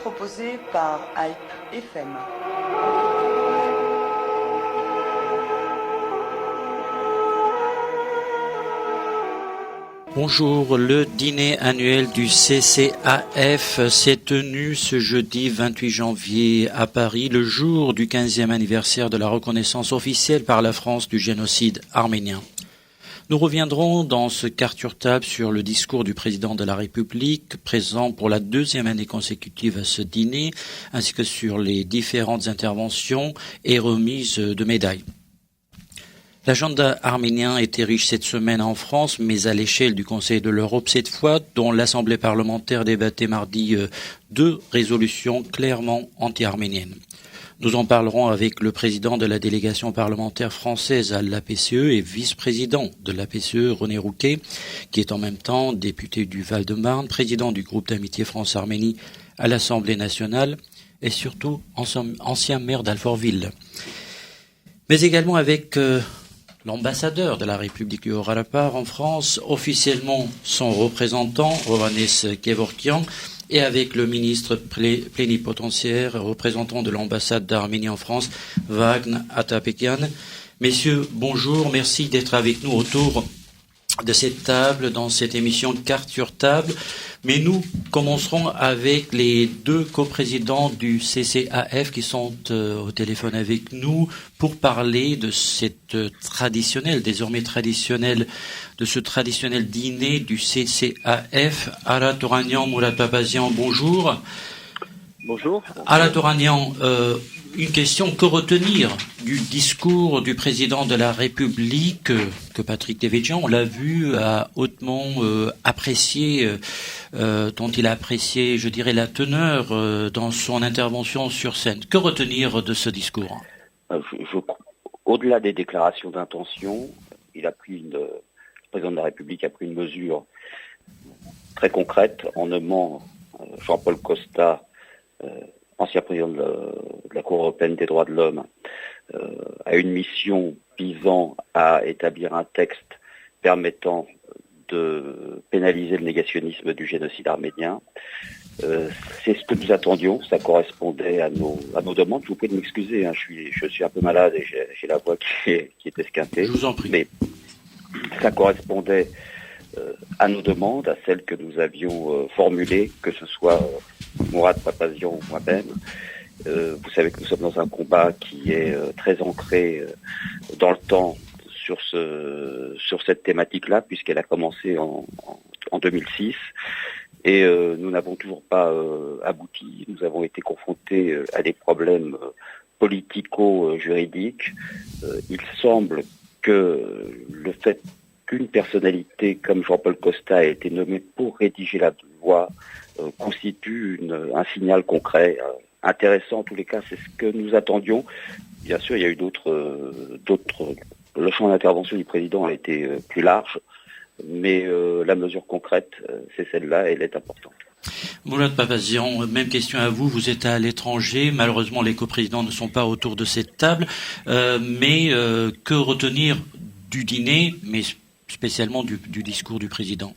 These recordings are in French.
proposé par Hype FM. Bonjour, le dîner annuel du CCAF s'est tenu ce jeudi 28 janvier à Paris, le jour du 15e anniversaire de la reconnaissance officielle par la France du génocide arménien. Nous reviendrons dans ce quart sur table sur le discours du président de la République, présent pour la deuxième année consécutive à ce dîner, ainsi que sur les différentes interventions et remises de médailles. L'agenda arménien était riche cette semaine en France, mais à l'échelle du Conseil de l'Europe cette fois, dont l'Assemblée parlementaire débattait mardi deux résolutions clairement anti-arméniennes. Nous en parlerons avec le président de la délégation parlementaire française à l'APCE et vice-président de l'APCE, René Rouquet, qui est en même temps député du Val-de-Marne, président du groupe d'amitié France-Arménie à l'Assemblée nationale et surtout ancien maire d'Alfortville. Mais également avec l'ambassadeur de la République du Haut-Karabakh en France, officiellement son représentant, Hovhannes Kevorkian, et avec le ministre plénipotentiaire, représentant de l'ambassade d'Arménie en France, Vagn Atapekian. Messieurs, bonjour, merci d'être avec nous autour de cette table, dans cette émission Carte sur table. Mais nous commencerons avec les deux coprésidents du CCAF qui sont au téléphone avec nous pour parler de cette désormais traditionnel, de ce traditionnel dîner du CCAF. Arat Touranian, Mourad Papazian, bonjour. Bonjour. Arat Touranian, une question, que retenir du discours du président de la République que Patrick Devedjian, on l'a vu, a hautement apprécié, dont il a apprécié, je dirais, la teneur dans son intervention sur scène. Que retenir de ce discours ? Au-delà des déclarations d'intention, le président de la République a pris une mesure très concrète en nommant Jean-Paul Costa, ancien président de la Cour européenne des droits de l'homme, à une mission visant à établir un texte permettant de pénaliser le négationnisme du génocide arménien. C'est ce que nous attendions, ça correspondait à nos demandes. Je vous prie de m'excuser, je suis un peu malade et j'ai la voix qui est esquintée. Je vous en prie. Mais ça correspondait à nos demandes, à celles que nous avions formulées, que ce soit Mourad Papazian ou moi-même. Vous savez que nous sommes dans un combat qui est très ancré dans le temps sur cette thématique-là, puisqu'elle a commencé en 2006. Et nous n'avons toujours pas abouti. Nous avons été confrontés à des problèmes politico-juridiques. Il semble que le fait qu'une personnalité comme Jean-Paul Costa ait été nommée pour rédiger la loi constitue un signal concret, intéressant en tous les cas, c'est ce que nous attendions. Bien sûr, il y a eu d'autres. Le champ d'intervention du président a été plus large, mais la mesure concrète, c'est celle-là, elle est importante. Mourad Papazian, même question à vous. Vous êtes à l'étranger. Malheureusement, les coprésidents ne sont pas autour de cette table. Mais que retenir du dîner, mais spécialement du discours du président ?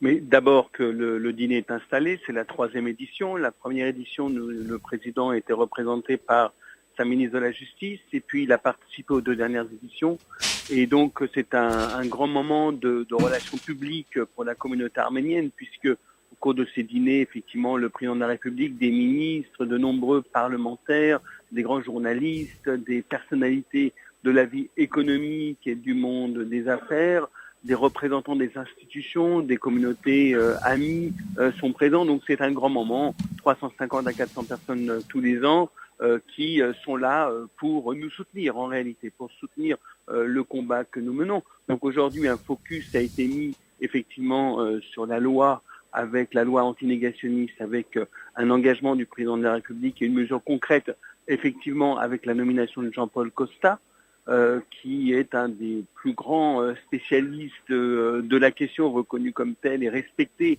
Mais d'abord que le dîner est installé, c'est la 3e édition. La première édition, le président était représenté par sa ministre de la Justice, et puis il a participé aux 2 dernières éditions. Et donc c'est un grand moment de relations publiques pour la communauté arménienne, puisque au cours de ces dîners, effectivement, le président de la République, des ministres, de nombreux parlementaires, des grands journalistes, des personnalités de la vie économique et du monde des affaires, des représentants des institutions, des communautés amies sont présents. Donc c'est un grand moment, 350 à 400 personnes tous les ans qui sont là pour nous soutenir en réalité, pour soutenir le combat que nous menons. Donc aujourd'hui un focus a été mis effectivement sur la loi, avec la loi antinégationniste, avec un engagement du président de la République et une mesure concrète effectivement avec la nomination de Jean-Paul Costa, qui est un des plus grands spécialistes de la question, reconnu comme tel et respecté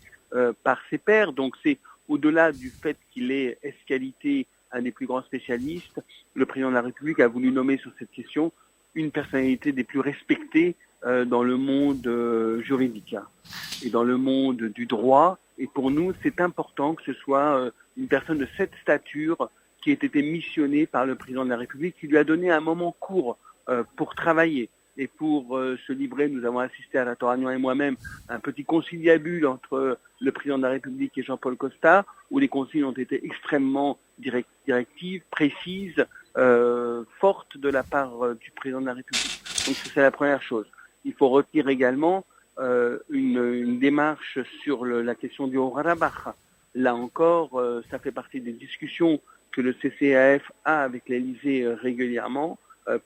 par ses pairs. Donc c'est au-delà du fait qu'il est esqualité un des plus grands spécialistes, le président de la République a voulu nommer sur cette question une personnalité des plus respectées dans le monde juridique et dans le monde du droit. Et pour nous, c'est important que ce soit une personne de cette stature qui ait été missionnée par le président de la République, qui lui a donné un moment court pour travailler et pour se livrer. Nous avons assisté à Toragnan et moi-même à un petit conciliabule entre le président de la République et Jean-Paul Costa, où les consignes ont été extrêmement directives, précises, fortes de la part du président de la République. Donc c'est la première chose. Il faut retenir également une démarche sur la question du Haut-Karabakh. Là encore, ça fait partie des discussions que le CCAF a avec l'Élysée régulièrement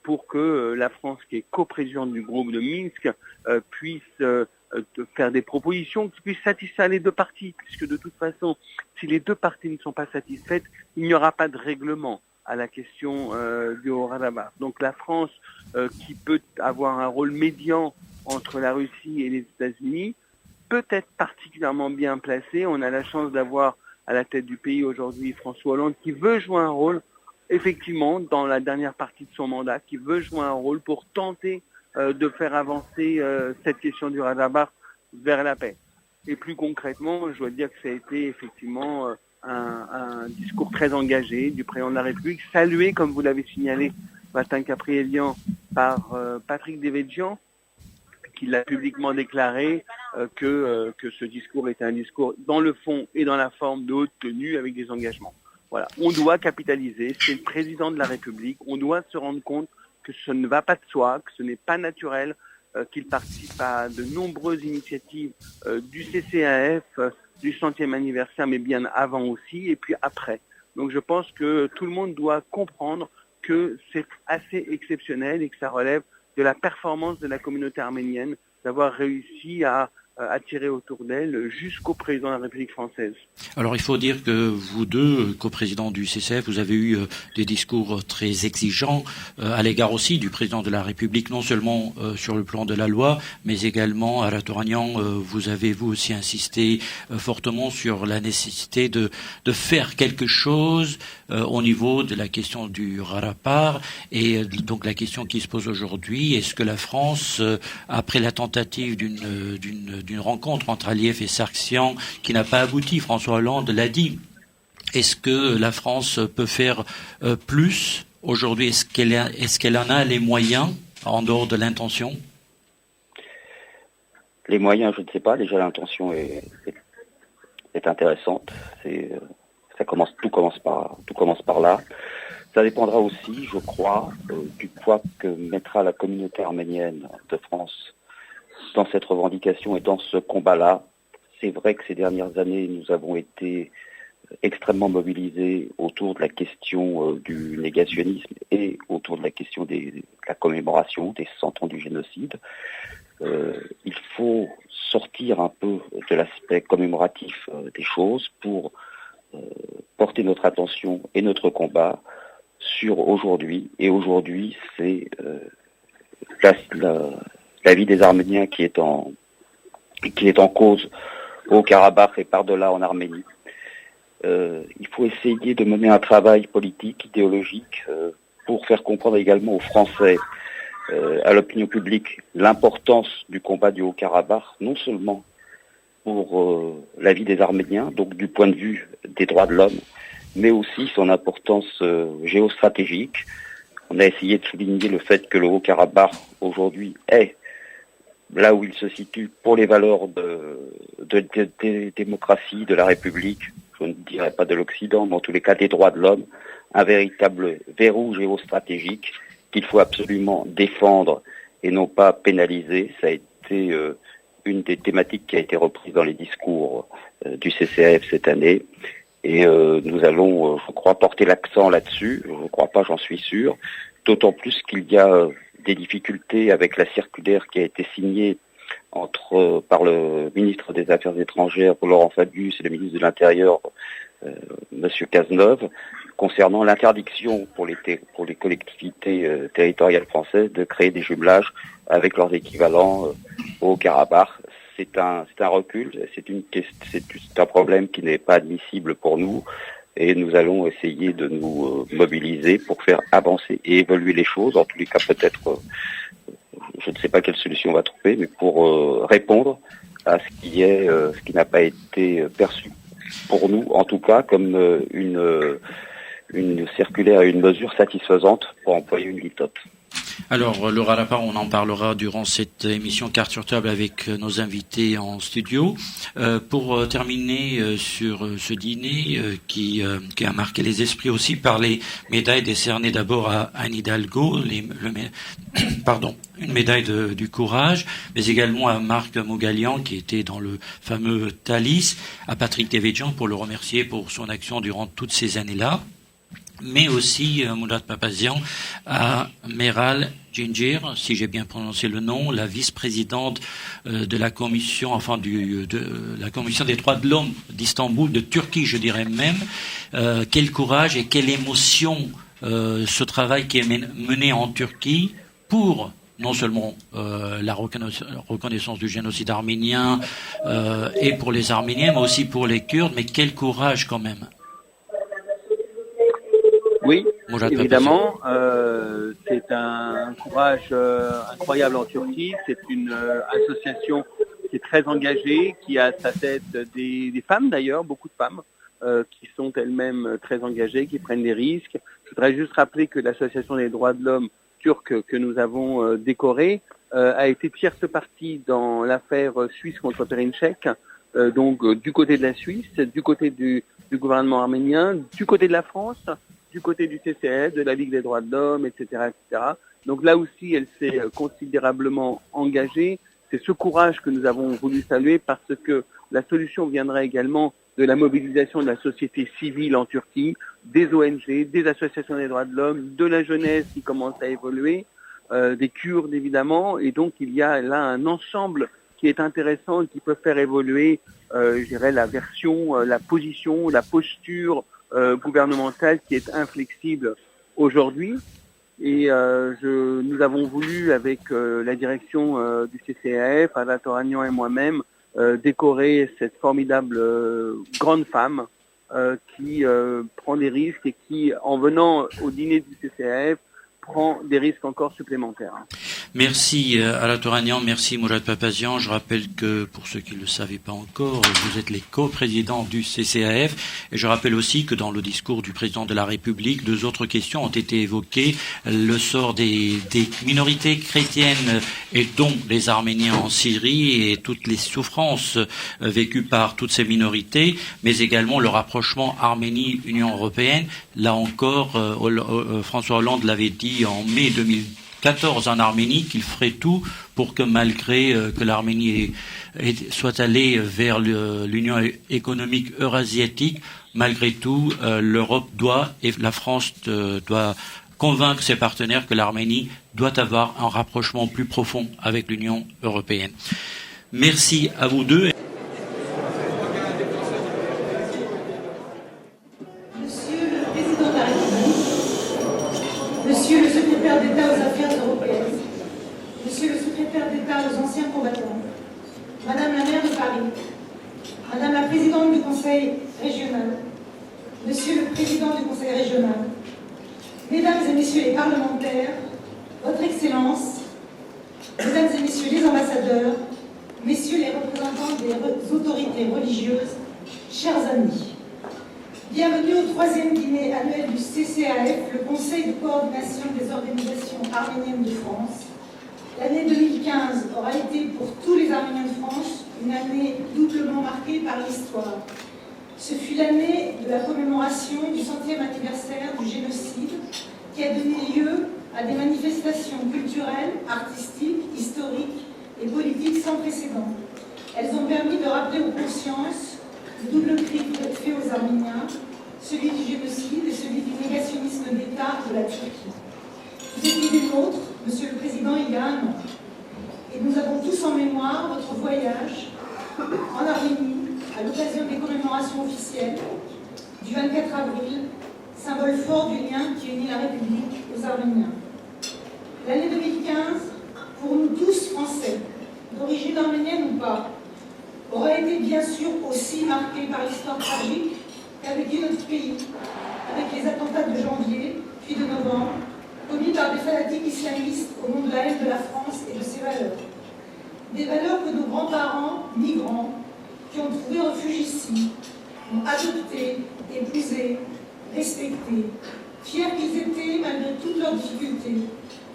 pour que la France, qui est coprésidente du groupe de Minsk, puisse faire des propositions qui puissent satisfaire les deux parties, puisque de toute façon, si les deux parties ne sont pas satisfaites, il n'y aura pas de règlement à la question du Haut-Karabakh. Donc la France, qui peut avoir un rôle médian entre la Russie et les États-Unis, peut être particulièrement bien placée. On a la chance d'avoir à la tête du pays aujourd'hui François Hollande, qui veut jouer un rôle, effectivement, dans la dernière partie de son mandat, qui veut jouer un rôle pour tenter de faire avancer cette question du Haut-Karabakh vers la paix. Et plus concrètement, je dois dire que ça a été effectivement un discours très engagé du président de la République, salué, comme vous l'avez signalé, matin Capriélian, par Patrick Devedjian, qui l'a publiquement déclaré que ce discours était un discours dans le fond et dans la forme de haute tenue avec des engagements. Voilà, on doit capitaliser, c'est le président de la République, on doit se rendre compte que ce ne va pas de soi, que ce n'est pas naturel, qu'il participe à de nombreuses initiatives du CCAF, du 100e anniversaire, mais bien avant aussi, et puis après. Donc je pense que tout le monde doit comprendre que c'est assez exceptionnel et que ça relève de la performance de la communauté arménienne d'avoir réussi à attirer autour d'elle jusqu'au président de la République française. Alors il faut dire que vous deux, coprésidents du CCF, vous avez eu des discours très exigeants à l'égard aussi du président de la République, non seulement sur le plan de la loi, mais également à Toragnan, vous avez vous aussi insisté fortement sur la nécessité de faire quelque chose au niveau de la question du Haut-Karabakh. Et donc la question qui se pose aujourd'hui, est-ce que la France, après la tentative d'une rencontre entre Aliyev et Sargsyan qui n'a pas abouti, François Hollande l'a dit, est-ce que la France peut faire plus aujourd'hui? Est-ce qu'elle en a les moyens en dehors de l'intention? Les moyens, je ne sais pas. Déjà, l'intention est intéressante. Tout commence par là. Ça dépendra aussi, je crois, du poids que mettra la communauté arménienne de France dans cette revendication et dans ce combat-là. C'est vrai que ces dernières années, nous avons été extrêmement mobilisés autour de la question du négationnisme et autour de la question de la commémoration des 100 ans du génocide. Il faut sortir un peu de l'aspect commémoratif des choses pour porter notre attention et notre combat sur aujourd'hui. Et aujourd'hui, c'est la vie des Arméniens qui est en cause au Karabakh et par-delà en Arménie. Il faut essayer de mener un travail politique, idéologique, pour faire comprendre également aux Français, à l'opinion publique, l'importance du combat du Haut-Karabakh, non seulement pour la vie des Arméniens, donc du point de vue des droits de l'homme, mais aussi son importance géostratégique. On a essayé de souligner le fait que le Haut-Karabakh, aujourd'hui, est là où il se situe pour les valeurs de démocratie, de la République, je ne dirais pas de l'Occident, mais en tous les cas des droits de l'homme, un véritable verrou géostratégique qu'il faut absolument défendre et non pas pénaliser. Ça a été une des thématiques qui a été reprise dans les discours du CCAF cette année. Et nous allons, je crois, porter l'accent là-dessus. Je ne crois pas, j'en suis sûr. D'autant plus qu'il y a des difficultés avec la circulaire qui a été signée par le ministre des Affaires étrangères, Laurent Fabius, et le ministre de l'Intérieur, Monsieur Cazeneuve, concernant l'interdiction pour les collectivités territoriales françaises de créer des jumelages avec leurs équivalents au Karabakh. C'est un recul, c'est un problème qui n'est pas admissible pour nous, et nous allons essayer de nous mobiliser pour faire avancer et évoluer les choses. En tous les cas, peut-être, je ne sais pas quelle solution on va trouver, mais pour répondre à ce qui n'a pas été perçu pour nous, en tout cas, comme une circulaire et une mesure satisfaisante pour employer une litote. Alors, Laura Lapin, on en parlera durant cette émission Carte sur table avec nos invités en studio. Pour terminer sur ce dîner qui a marqué les esprits aussi par les médailles décernées d'abord à Anne Hidalgo, une médaille du courage, mais également à Marc Mougalian qui était dans le fameux Thalys, à Patrick Devedjian pour le remercier pour son action durant toutes ces années-là, mais aussi Mourad Papazian à Meral Gingir, si j'ai bien prononcé le nom, la vice-présidente de la commission, de la commission des droits de l'homme d'Istanbul, de Turquie, je dirais même. Quel courage et quelle émotion ce travail qui est mené en Turquie pour non seulement la reconnaissance du génocide arménien et pour les Arméniens, mais aussi pour les Kurdes. Mais quel courage quand même. Oui, évidemment, c'est un courage incroyable en Turquie. C'est une association qui est très engagée, qui a à sa tête des femmes d'ailleurs, beaucoup de femmes, qui sont elles-mêmes très engagées, qui prennent des risques. Je voudrais juste rappeler que l'Association des droits de l'homme turque que nous avons décorée a été tierce partie dans l'affaire Suisse contre Perinçek, donc du côté de la Suisse, du côté du gouvernement arménien, du côté de la France, du côté du CCF, de la Ligue des droits de l'homme, etc., etc. Donc là aussi, elle s'est considérablement engagée. C'est ce courage que nous avons voulu saluer parce que la solution viendrait également de la mobilisation de la société civile en Turquie, des ONG, des associations des droits de l'homme, de la jeunesse qui commence à évoluer, des Kurdes évidemment. Et donc il y a là un ensemble qui est intéressant et qui peut faire évoluer, je dirais, la version, la position, la posture gouvernementale qui est inflexible aujourd'hui. Et nous avons voulu, avec la direction du CCAF, Ada Toragnan et moi-même, décorer cette formidable grande femme qui prend des risques et qui, en venant au dîner du CCAF, prend des risques encore supplémentaires. Merci Ada Toragnan, merci Mourad Papazian. Je rappelle que, pour ceux qui ne le savaient pas encore, vous êtes les co-présidents du CCAF. Et je rappelle aussi que dans le discours du président de la République, 2 autres questions ont été évoquées. Le sort des minorités chrétiennes et dont les Arméniens en Syrie et toutes les souffrances vécues par toutes ces minorités, mais également le rapprochement Arménie-Union européenne. Là encore, François Hollande l'avait dit en mai 2014 en Arménie qu'il ferait tout pour que malgré que l'Arménie soit allée vers l'Union économique eurasiatique, malgré tout, l'Europe et la France doit convaincre ses partenaires que l'Arménie doit avoir un rapprochement plus profond avec l'Union européenne. Merci à vous deux. Monsieur le secrétaire d'État aux Affaires européennes, Monsieur le secrétaire d'État aux anciens combattants, Madame la maire de Paris, Madame la présidente du Conseil régional, Monsieur le président du Conseil régional, Mesdames et Messieurs les parlementaires, Votre Excellence, Mesdames et Messieurs les ambassadeurs, Messieurs les représentants des autorités religieuses, chers amis. Bienvenue au 3e dîner annuel du CCAF, le Conseil de coordination des organisations arméniennes de France. L'année 2015 aura été pour tous les Arméniens de France une année doublement marquée par l'histoire. Ce fut l'année de la commémoration du 100e anniversaire du génocide qui a donné lieu à des manifestations culturelles, artistiques, historiques et politiques sans précédent. Elles ont permis de rappeler aux consciences le double crime fait aux Arméniens, celui du génocide et celui du négationnisme d'État de la Turquie. Vous étiez des nôtres, Monsieur le Président, il y a 1 an. Et nous avons tous en mémoire votre voyage en Arménie à l'occasion des commémorations officielles du 24 avril, symbole fort du lien qui unit la République aux Arméniens. L'année 2015, pour nous tous Français, d'origine arménienne ou pas, aurait été bien sûr aussi marquée par l'histoire tragique qu'a vécu notre pays, avec les attentats de janvier, puis de novembre, commis par des fanatiques islamistes au nom de la haine de la France et de ses ses valeurs. Des valeurs que nos grands-parents migrants, qui ont trouvé refuge ici, ont adoptées, épousées, respectées, fiers qu'ils étaient, malgré toutes leurs difficultés,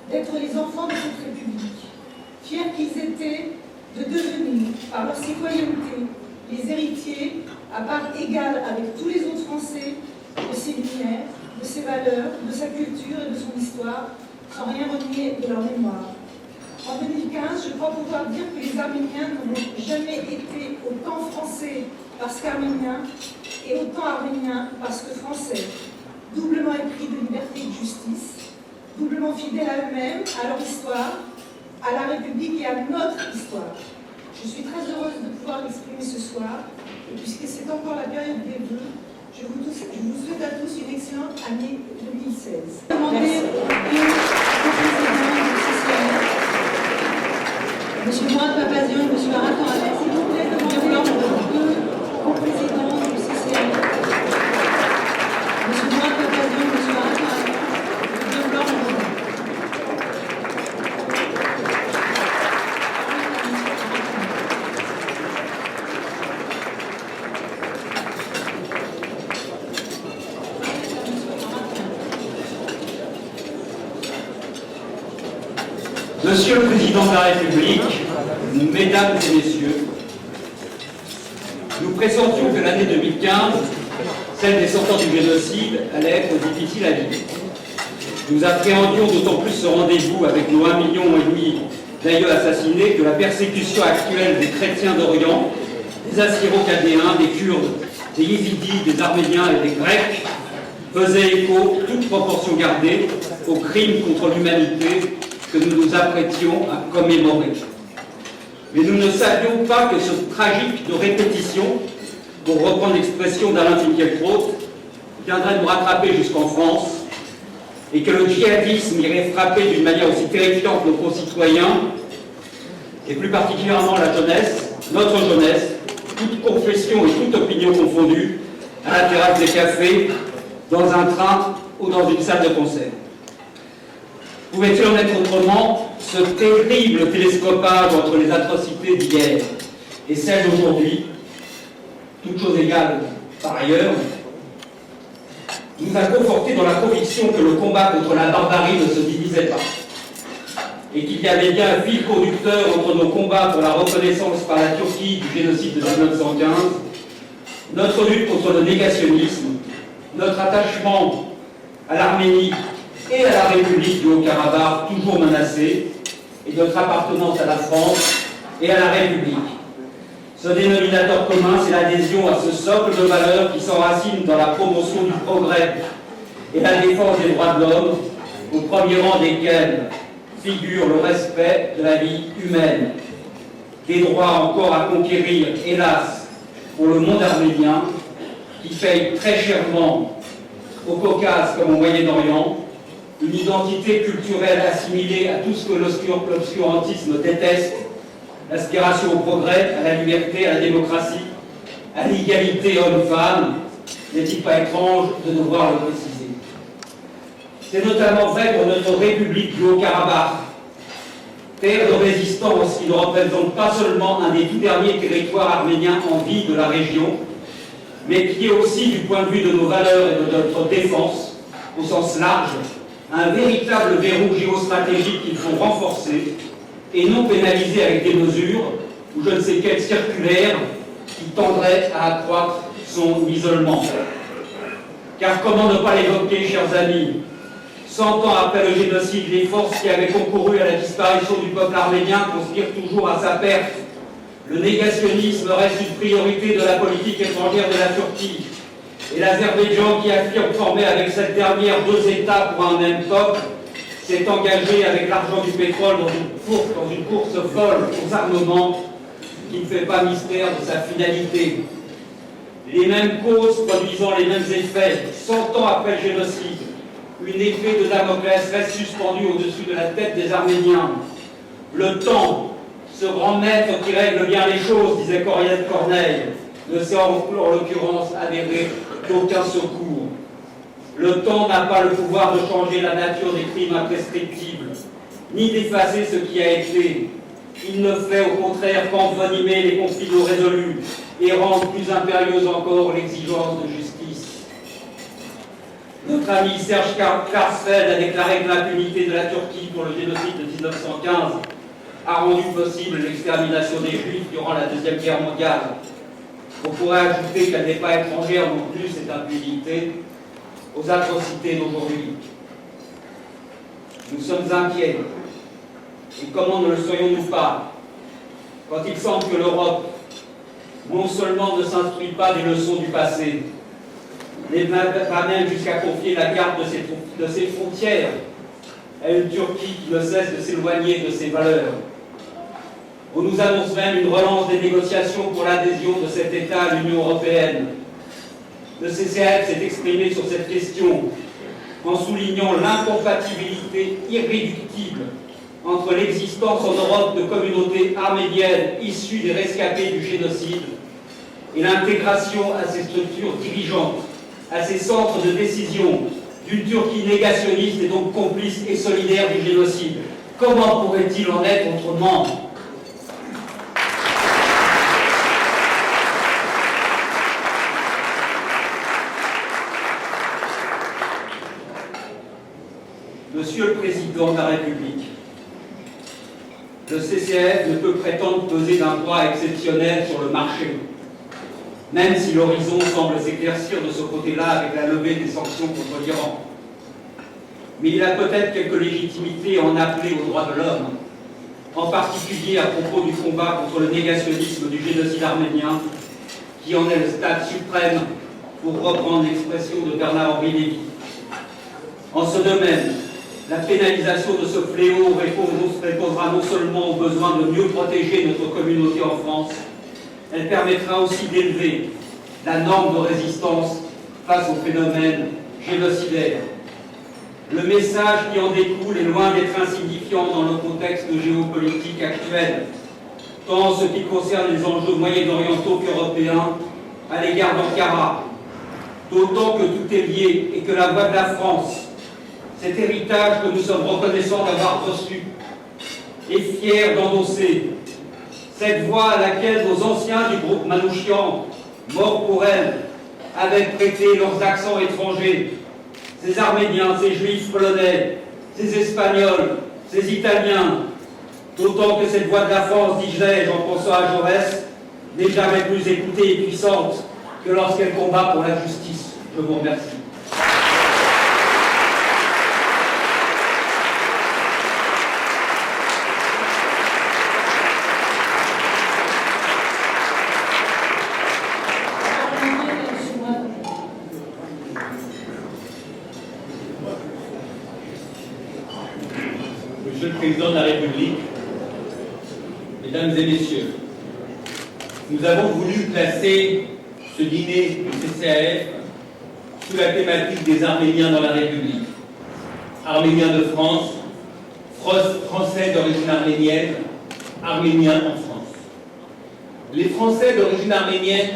d'être les enfants de cette République, fiers qu'ils étaient de devenir, par leur citoyenneté, les héritiers, à part égale avec tous les autres Français, de ses lumières, de ses valeurs, de sa culture et de son histoire, sans rien renier de leur mémoire. En 2015, je crois pouvoir dire que les Arméniens n'ont jamais été autant français parce qu'arméniens et autant arméniens parce que français, doublement épris de liberté et de justice, doublement fidèles à eux-mêmes, à leur histoire, à la République et à notre histoire. Je suis très heureuse de pouvoir l'exprimer ce soir, et puisque c'est encore la période des vœux, je vous souhaite à tous une excellente année 2016. Monsieur Mourad Papazian et Monsieur Arat, s'il vous plaît, demandez au président du CCN. Monsieur Mourad Papazian et Monsieur Arat, Monsieur le Président de la République, Mesdames et Messieurs, nous pressentions que l'année 2015, celle des 100 ans du génocide, allait être difficile à vivre. Nous appréhendions d'autant plus ce rendez-vous avec nos 1,5 million d'aïeux assassinés que la persécution actuelle des chrétiens d'Orient, des Assyro-Chaldéens, des Kurdes, des Yézidis, des Arméniens et des Grecs faisait écho, toute proportion gardée, aux crimes contre l'humanité que nous nous apprêtions à commémorer. Mais nous ne savions pas que ce tragique de répétition, pour reprendre l'expression d'Alain Finkielkraut, viendrait nous rattraper jusqu'en France, et que le djihadisme irait frapper d'une manière aussi terrifiante nos concitoyens, et plus particulièrement la jeunesse, notre jeunesse, toute confession et toute opinion confondue, à la terrasse des cafés, dans un train ou dans une salle de concert. Pouvait-il en être autrement, ce terrible télescopage entre les atrocités d'hier et celles d'aujourd'hui, toutes choses égales par ailleurs, nous a confortés dans la conviction que le combat contre la barbarie ne se divisait pas, et qu'il y avait bien un fil conducteur entre nos combats pour la reconnaissance par la Turquie du génocide de 1915, notre lutte contre le négationnisme, notre attachement à l'Arménie et à la République du Haut-Karabakh, toujours menacée, et notre appartenance à la France et à la République. Ce dénominateur commun, c'est l'adhésion à ce socle de valeurs qui s'enracine dans la promotion du progrès et la défense des droits de l'homme, au premier rang desquels figure le respect de la vie humaine. Des droits encore à conquérir, hélas, pour le monde arménien, qui paye très chèrement au Caucase comme au Moyen-Orient, une identité culturelle assimilée à tout ce que l'obscurantisme déteste, l'aspiration au progrès, à la liberté, à la démocratie, à l'égalité homme-femme, n'est-il pas étrange de devoir le préciser? C'est notamment vrai pour notre République du Haut-Karabakh, terre de résistance qui ne représente pas seulement un des tout derniers territoires arméniens en vie de la région, mais qui est aussi, du point de vue de nos valeurs et de notre défense, au sens large, un véritable verrou géostratégique qu'il faut renforcer et non pénaliser avec des mesures ou je ne sais quelle circulaire qui tendrait à accroître son isolement. Car comment ne pas l'évoquer, chers amis, 100 ans après le génocide, les forces qui avaient concouru à la disparition du peuple arménien conspirent toujours à sa perte. Le négationnisme reste une priorité de la politique étrangère de la Turquie. Et l'Azerbaïdjan, qui affirme former avec cette dernière 2 États pour un même peuple, s'est engagé avec l'argent du pétrole dans une course folle aux armements qui ne fait pas mystère de sa finalité. Les mêmes causes produisant les mêmes effets, 100 ans après le génocide, une épée de Damoclès reste suspendue au-dessus de la tête des Arméniens. Le temps, ce grand maître qui règle bien les choses, disait Corneille, ne s'est en l'occurrence avéré d'aucun secours. Le temps n'a pas le pouvoir de changer la nature des crimes imprescriptibles, ni d'effacer ce qui a été, Il ne fait au contraire qu'envenimer les conflits non résolus et rendre plus impérieuse encore l'exigence de justice. Notre ami Serge Klarsfeld a déclaré que l'impunité de la Turquie pour le génocide de 1915 a rendu possible l'extermination des Juifs durant la Deuxième Guerre mondiale. On pourrait ajouter qu'elle n'est pas étrangère non plus, cette impunité, aux atrocités d'aujourd'hui. Nous sommes inquiets. Et comment ne le serions-nous pas quand il semble que l'Europe non seulement ne s'instruit pas des leçons du passé, mais va même jusqu'à confier la garde de ses frontières à une Turquie qui ne cesse de s'éloigner de ses valeurs. On nous annonce même une relance des négociations pour l'adhésion de cet État à l'Union européenne. Le CCAF s'est exprimé sur cette question en soulignant l'incompatibilité irréductible entre l'existence en Europe de communautés arméniennes issues des rescapés du génocide et l'intégration à ces structures dirigeantes, à ces centres de décision d'une Turquie négationniste et donc complice et solidaire du génocide. Comment pourrait-il en être autrement ? Monsieur le Président de la République, le CCAF ne peut prétendre peser d'un poids exceptionnel sur le marché, même si l'horizon semble s'éclaircir de ce côté-là avec la levée des sanctions contre l'Iran. Mais il a peut-être quelque légitimité à en appeler aux droits de l'homme, en particulier à propos du combat contre le négationnisme du génocide arménien, qui en est le stade suprême, pour reprendre l'expression de Bernard-Henri Lévy. En ce domaine, la pénalisation de ce fléau répondra non seulement au besoin de mieux protéger notre communauté en France, elle permettra aussi d'élever la norme de résistance face au phénomène génocidaire. Le message qui en découle est loin d'être insignifiant dans le contexte géopolitique actuel, tant en ce qui concerne les enjeux moyen-orientaux qu'européens à l'égard d'Ankara, d'autant que tout est lié et que la voix de la France, cet héritage que nous sommes reconnaissants d'avoir reçu et fiers d'endosser, cette voix à laquelle nos anciens du groupe Manouchian, morts pour elle, avaient prêté leurs accents étrangers, ces Arméniens, ces Juifs polonais, ces Espagnols, ces Italiens, d'autant que cette voix de la France, dis-je en pensant à Jaurès, n'est jamais plus écoutée et puissante que lorsqu'elle combat pour la justice. Je vous remercie. Monsieur le Président de la République, Mesdames et Messieurs, nous avons voulu placer ce dîner du CCAF sous la thématique des Arméniens dans la République. Arméniens de France, Français d'origine arménienne, Arméniens en France. Les Français d'origine arménienne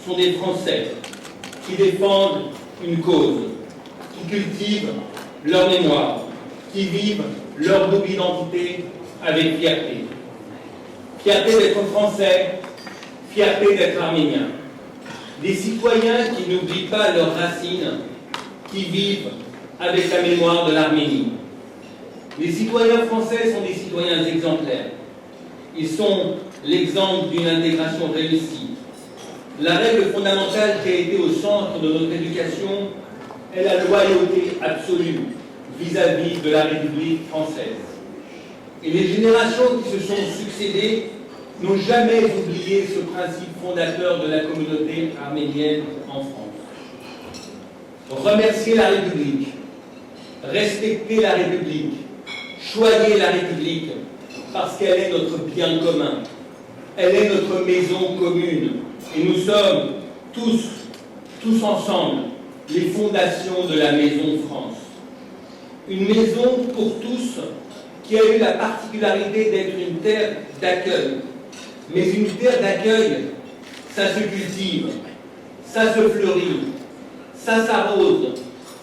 sont des Français qui défendent une cause, qui cultivent leur mémoire, qui vivent leur double identité avec fierté. Fierté d'être français, fierté d'être arménien. Des citoyens qui n'oublient pas leurs racines, qui vivent avec la mémoire de l'Arménie. Les citoyens français sont des citoyens exemplaires. Ils sont l'exemple d'une intégration réussie. La règle fondamentale qui a été au centre de notre éducation est la loyauté absolue vis-à-vis de la République française. Et les générations qui se sont succédées n'ont jamais oublié ce principe fondateur de la communauté arménienne en France. Remercier la République, respecter la République, choyer la République, parce qu'elle est notre bien commun, elle est notre maison commune, et nous sommes tous ensemble, les fondations de la Maison France. Une maison pour tous qui a eu la particularité d'être une terre d'accueil. Mais une terre d'accueil, ça se cultive, ça se fleurit, ça s'arrose,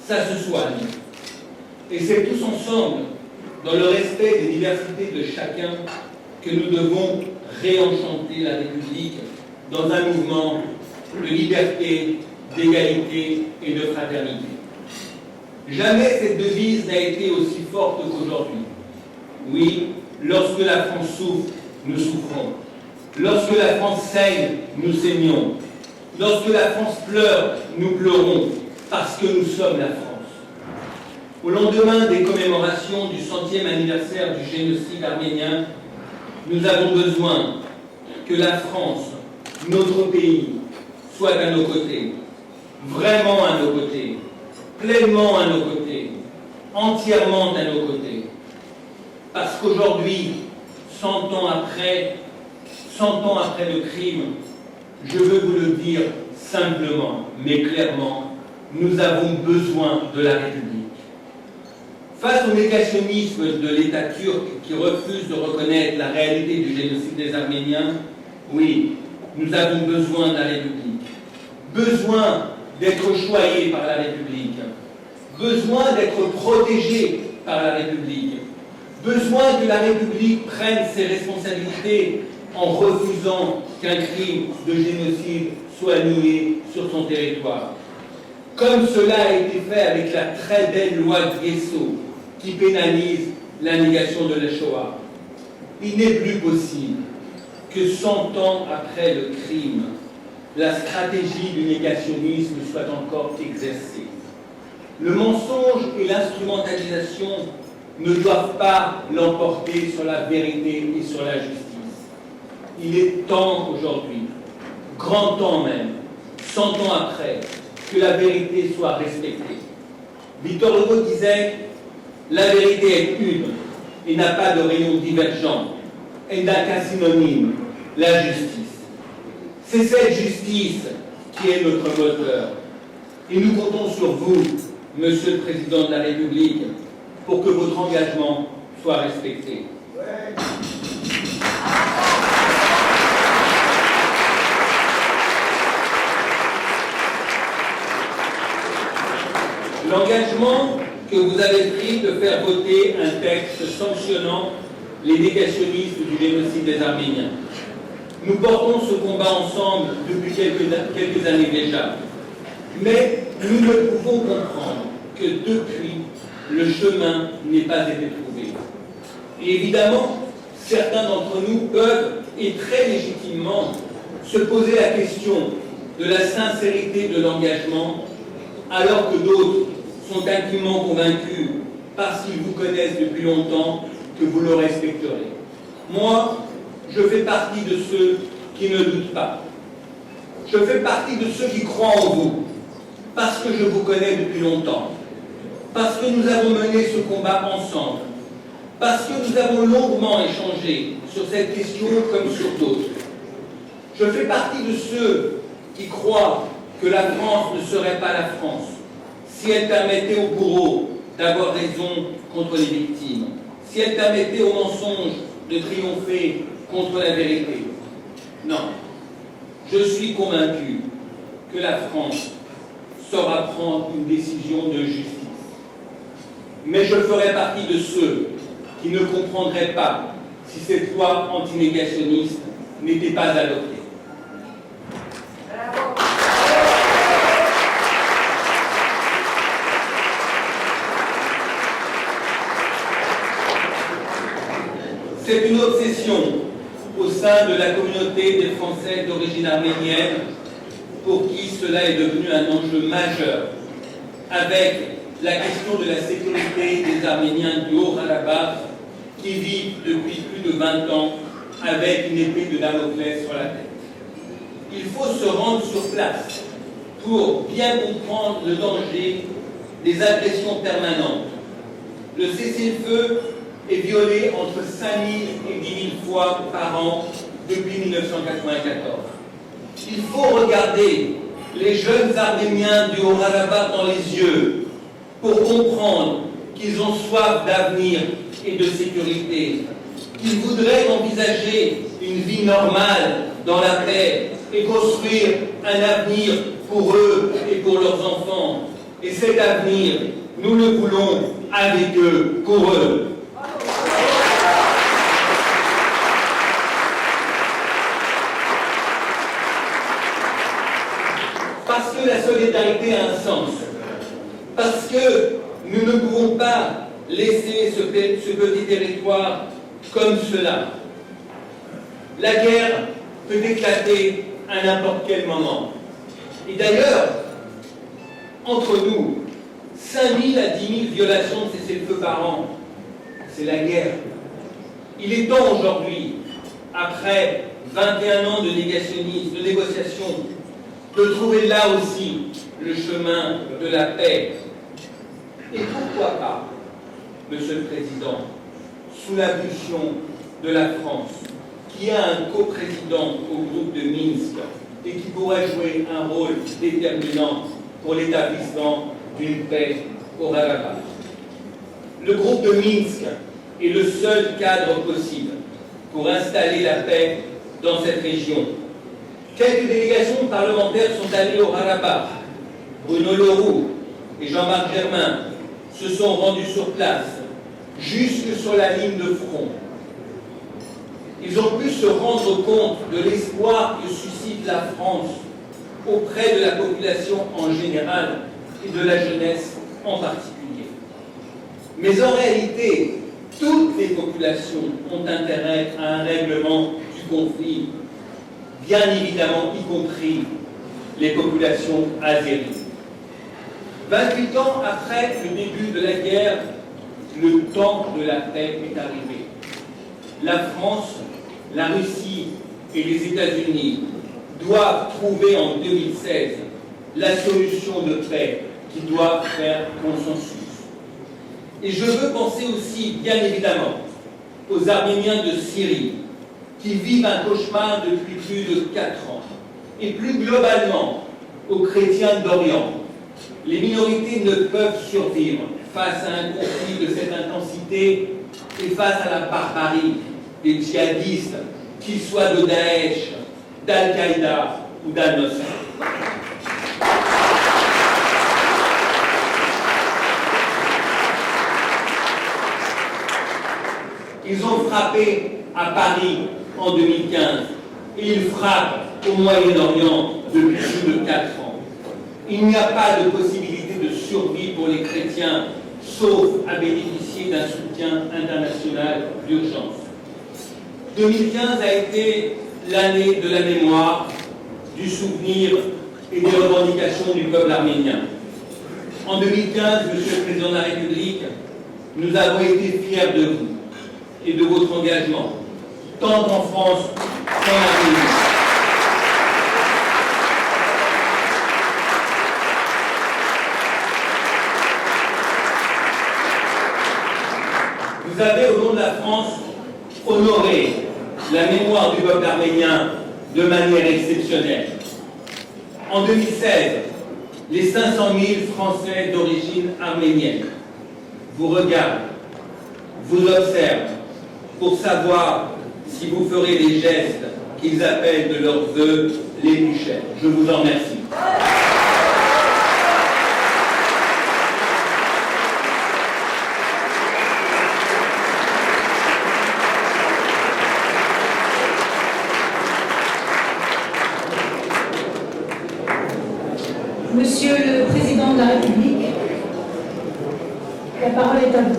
ça se soigne. Et c'est tous ensemble, dans le respect des diversités de chacun, que nous devons réenchanter la République dans un mouvement de liberté, d'égalité et de fraternité. Jamais cette devise n'a été aussi forte qu'aujourd'hui. Oui, lorsque la France souffre, nous souffrons. Lorsque la France saigne, nous saignons. Lorsque la France pleure, nous pleurons, parce que nous sommes la France. Au lendemain des commémorations du 100e anniversaire du génocide arménien, nous avons besoin que la France, notre pays, soit à nos côtés, vraiment à nos côtés, pleinement à nos côtés, entièrement à nos côtés. Parce qu'aujourd'hui, 100 ans après le crime, je veux vous le dire simplement, mais clairement, nous avons besoin de la République. Face au négationnisme de l'État turc qui refuse de reconnaître la réalité du génocide des Arméniens, oui, nous avons besoin de la République. Besoin d'être choyés par la République. Besoin d'être protégés par la République. Besoin que la République prenne ses responsabilités en refusant qu'un crime de génocide soit nié sur son territoire. Comme cela a été fait avec la très belle loi de Guesso, qui pénalise la négation de la Shoah. Il n'est plus possible que 100 ans après le crime, la stratégie du négationnisme soit encore exercée. Le mensonge et l'instrumentalisation ne doivent pas l'emporter sur la vérité et sur la justice. Il est temps aujourd'hui, grand temps même, 100 ans après, que la vérité soit respectée. Victor Hugo disait « La vérité est une et n'a pas de rayon divergent. Elle n'a qu'un synonyme, la justice. C'est cette justice qui est notre moteur. Et nous comptons sur vous, Monsieur le Président de la République, pour que votre engagement soit respecté. » L'engagement que vous avez pris de faire voter un texte sanctionnant les négationnistes du génocide des Arméniens. Nous portons ce combat ensemble depuis quelques années déjà. Mais nous ne pouvons comprendre que depuis, le chemin n'ait pas été trouvé. Et évidemment, certains d'entre nous peuvent, et très légitimement, se poser la question de la sincérité de l'engagement, alors que d'autres sont intimement convaincus, parce qu'ils vous connaissent depuis longtemps, que vous le respecterez. Moi, je fais partie de ceux qui ne doutent pas. Je fais partie de ceux qui croient en vous, parce que je vous connais depuis longtemps, parce que nous avons mené ce combat ensemble, parce que nous avons longuement échangé sur cette question comme sur d'autres. Je fais partie de ceux qui croient que la France ne serait pas la France si elle permettait aux bourreaux d'avoir raison contre les victimes, si elle permettait aux mensonges de triompher contre la vérité. Non, je suis convaincu que la France saura prendre une décision de justice. Mais je ferai partie de ceux qui ne comprendraient pas si cette loi antinégationniste n'était pas adoptée. C'est une obsession au sein de la communauté des Français d'origine arménienne pour qui cela est devenu un enjeu majeur, avec la question de la sécurité des Arméniens du Haut-Karabakh qui vivent depuis plus de 20 ans avec une épée de Damoclès sur la tête. Il faut se rendre sur place pour bien comprendre le danger des agressions permanentes. Le cessez-le-feu est violé entre 5 000 et 10 000 fois par an depuis 1994. Il faut regarder les jeunes Arméniens du Haut-Karabakh dans les yeux pour comprendre qu'ils ont soif d'avenir et de sécurité, qu'ils voudraient envisager une vie normale dans la paix et construire un avenir pour eux et pour leurs enfants. Et cet avenir, nous le voulons avec eux, pour eux. que la solidarité a un sens. Parce que nous ne pouvons pas laisser ce petit territoire comme cela. La guerre peut éclater à n'importe quel moment. Et d'ailleurs, entre nous, 5 000 à 10 000 violations de cessez-le-feu par an, c'est la guerre. Il est temps aujourd'hui, après 21 ans de négationnisme, de négociation, de trouver là aussi le chemin de la paix. Et pourquoi pas, Monsieur le Président, sous l'impulsion de la France, qui a un coprésident au groupe de Minsk et qui pourrait jouer un rôle déterminant pour l'établissement d'une paix au Haut-Karabakh. Le groupe de Minsk est le seul cadre possible pour installer la paix dans cette région. Quelques délégations parlementaires sont allées au Haut-Karabakh. Bruno Leroux et Jean-Marc Germain se sont rendus sur place, jusque sur la ligne de front. Ils ont pu se rendre compte de l'espoir que suscite la France auprès de la population en général et de la jeunesse en particulier. Mais en réalité, toutes les populations ont intérêt à un règlement du conflit, bien évidemment y compris les populations azéries. 28 ans après le début de la guerre, le temps de la paix est arrivé. La France, la Russie et les États-Unis doivent trouver en 2016 la solution de paix qui doit faire consensus. Et je veux penser aussi, bien évidemment, aux Arméniens de Syrie qui vivent un cauchemar depuis plus de 4 ans. Et plus globalement, aux chrétiens d'Orient. Les minorités ne peuvent survivre face à un conflit de cette intensité et face à la barbarie des djihadistes, qu'ils soient de Daesh, d'Al-Qaïda ou d'Al-Nusra. Ils ont frappé à Paris en 2015 et ils frappent au Moyen-Orient depuis plus de 4 ans. Il n'y a pas de possibilité de survie pour les chrétiens, sauf à bénéficier d'un soutien international d'urgence. 2015 a été l'année de la mémoire, du souvenir et des revendications du peuple arménien. En 2015, Monsieur le Président de la République, nous avons été fiers de vous et de votre engagement, tant en France qu'en Arménie. Vous avez, au nom de la France, honoré la mémoire du peuple arménien de manière exceptionnelle. En 2016, les 500 000 Français d'origine arménienne vous regardent, vous observent, pour savoir si vous ferez les gestes qu'ils appellent de leurs vœux les plus chers. Je vous en remercie. Monsieur le Président de la République, la parole est à vous.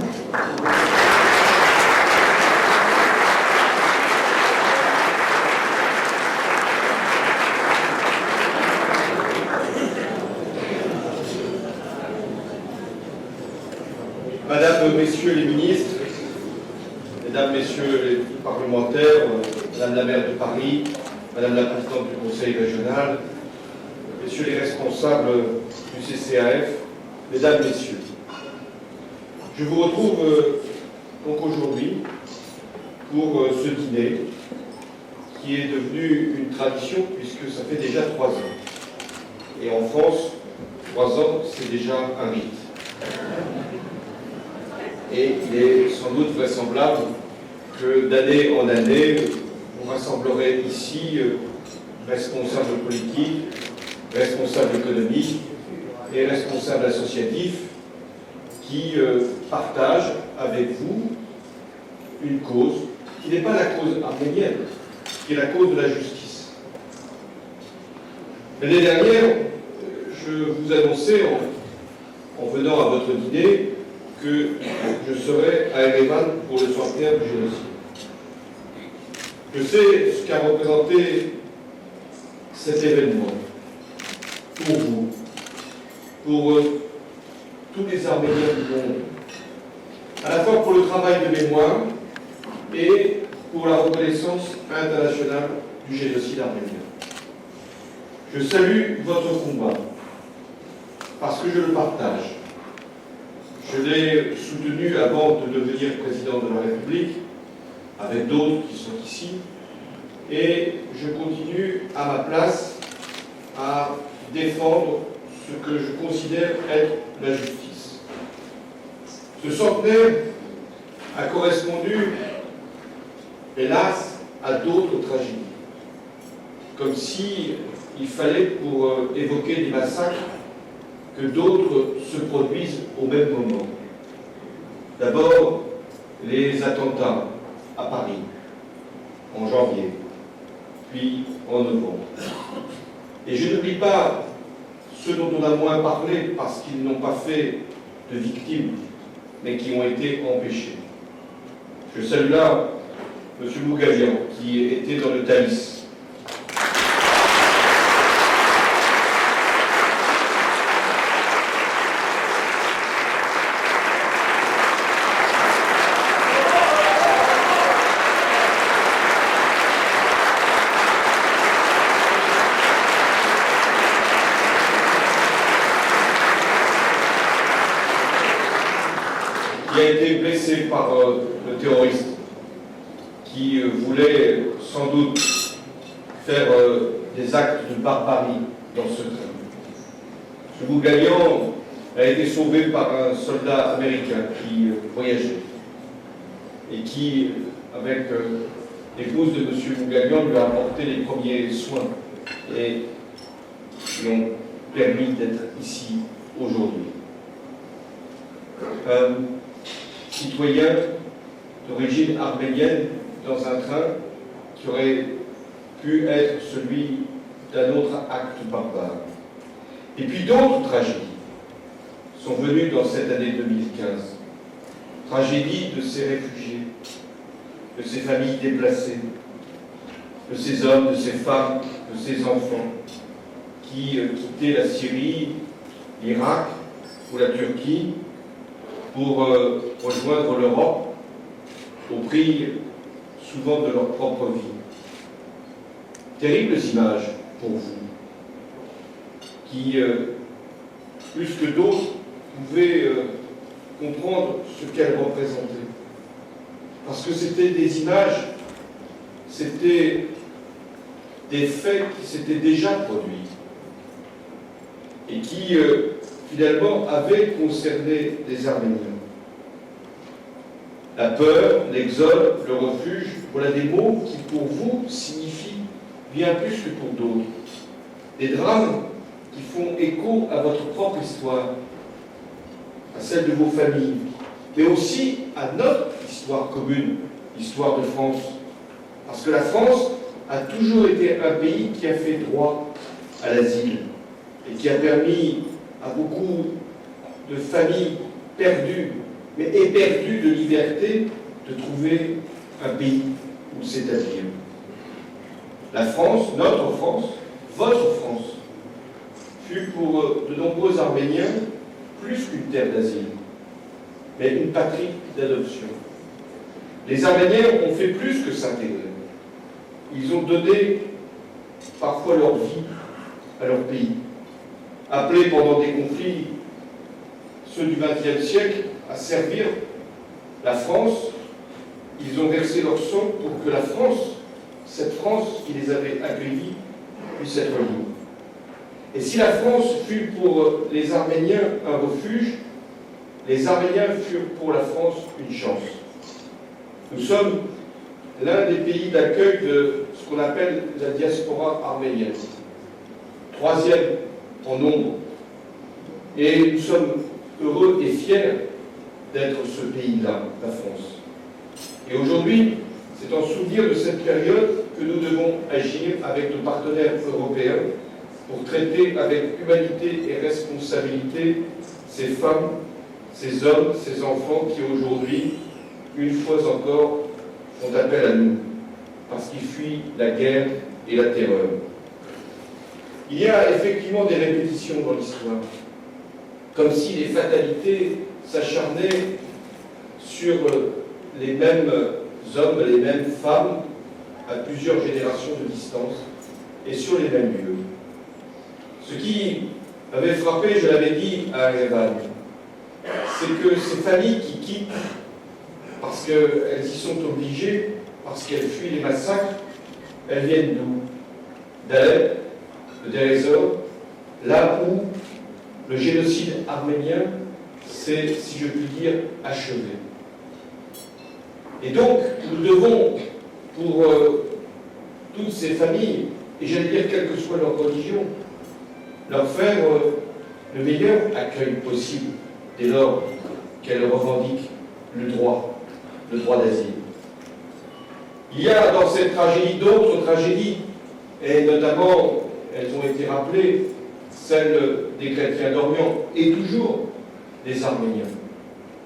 Madame, Messieurs les ministres, Mesdames, Messieurs les parlementaires, Madame la maire de Paris, Madame la présidente du Conseil régional, Messieurs les responsables du CCAF, Mesdames, Messieurs, je vous retrouve donc aujourd'hui pour ce dîner qui est devenu une tradition puisque ça fait déjà 3 ans. Et en France, 3 ans, c'est déjà un rite. Et il est sans doute vraisemblable que d'année en année, on rassemblerait ici responsables politiques, responsables économiques et responsables associatifs qui partagent avec vous une cause qui n'est pas la cause arménienne, qui est la cause de la justice. L'année dernière, vous annoncer en venant à votre dîner que je serai à Erevan pour le centenaire du génocide. Je sais ce qu'a représenté cet événement pour vous, pour tous les Arméniens du monde, à la fois pour le travail de mémoire et pour la reconnaissance internationale du génocide arménien. Je salue votre combat parce que je le partage. Je l'ai soutenu avant de devenir président de la République, avec d'autres qui sont ici, et je continue à ma place à défendre ce que je considère être la justice. Ce centenaire a correspondu, hélas, à d'autres tragédies, comme si il fallait, pour évoquer des massacres, que d'autres se produisent au même moment. D'abord, les attentats à Paris, en janvier, puis en novembre. Et je n'oublie pas ceux dont on a moins parlé parce qu'ils n'ont pas fait de victimes, mais qui ont été empêchés. Je salue là M. Bougalian, qui était dans le Thalys. Qui a été blessé par le terroriste qui voulait sans doute faire des actes de barbarie dans ce train. Ce Bougalian a été sauvé par un soldat américain qui voyageait et qui, avec l'épouse de M. Bougalian, lui a apporté les premiers soins et lui ont permis d'être ici aujourd'hui. Citoyen d'origine arménienne dans un train qui aurait pu être celui d'un autre acte barbare. Et puis d'autres tragédies sont venues dans cette année 2015. Tragédie de ces réfugiés, de ces familles déplacées, de ces hommes, de ces femmes, de ces enfants qui quittaient la Syrie, l'Irak ou la Turquie pour rejoindre l'Europe au prix souvent de leur propre vie. Terribles images pour vous, qui, plus que d'autres, pouvaient comprendre ce qu'elles représentaient. Parce que c'était des images, c'était des faits qui s'étaient déjà produits et qui, finalement, avaient concerné les Arméniens. La peur, l'exode, le refuge, voilà des mots qui, pour vous, signifient bien plus que pour d'autres. Des drames qui font écho à votre propre histoire, à celle de vos familles, mais aussi à notre histoire commune, l'histoire de France. Parce que la France a toujours été un pays qui a fait droit à l'asile et qui a permis à beaucoup de familles perdues, mais éperdues de liberté, de trouver un pays où s'établir. La France, notre France, votre France, fut pour de nombreux Arméniens plus qu'une terre d'asile, mais une patrie d'adoption. Les Arméniens ont fait plus que s'intégrer. Ils ont donné parfois leur vie à leur pays. Appelés pendant des conflits, ceux du XXe siècle, à servir la France, ils ont versé leur sang pour que la France, cette France qui les avait accueillis, puisse être libre. Et si la France fut pour les Arméniens un refuge, les Arméniens furent pour la France une chance. Nous sommes l'un des pays d'accueil de ce qu'on appelle la diaspora arménienne, troisième en nombre. Et nous sommes heureux et fiers d'être ce pays-là, la France. Et aujourd'hui, c'est en souvenir de cette période que nous devons agir avec nos partenaires européens pour traiter avec humanité et responsabilité ces femmes, ces hommes, ces enfants qui aujourd'hui, une fois encore, font appel à nous, parce qu'ils fuient la guerre et la terreur. Il y a effectivement des répétitions dans l'histoire, comme si les fatalités s'acharnaient sur les mêmes hommes, les mêmes femmes, à plusieurs générations de distance, et sur les mêmes lieux. Ce qui avait frappé, je l'avais dit à Erevan, c'est que ces familles qui quittent, parce qu'elles y sont obligées, parce qu'elles fuient les massacres, elles viennent d'où? D'Alep, de Deir ez-Zor, là où le génocide arménien s'est, si je puis dire, achevé. Et donc, nous devons, pour toutes ces familles, et j'allais dire quelle que soit leur religion, leur faire le meilleur accueil possible, dès lors qu'elles revendiquent le droit d'asile. Il y a dans cette tragédie d'autres tragédies, et notamment, elles ont été rappelées, celle des chrétiens d'Orient, et toujours des Arméniens.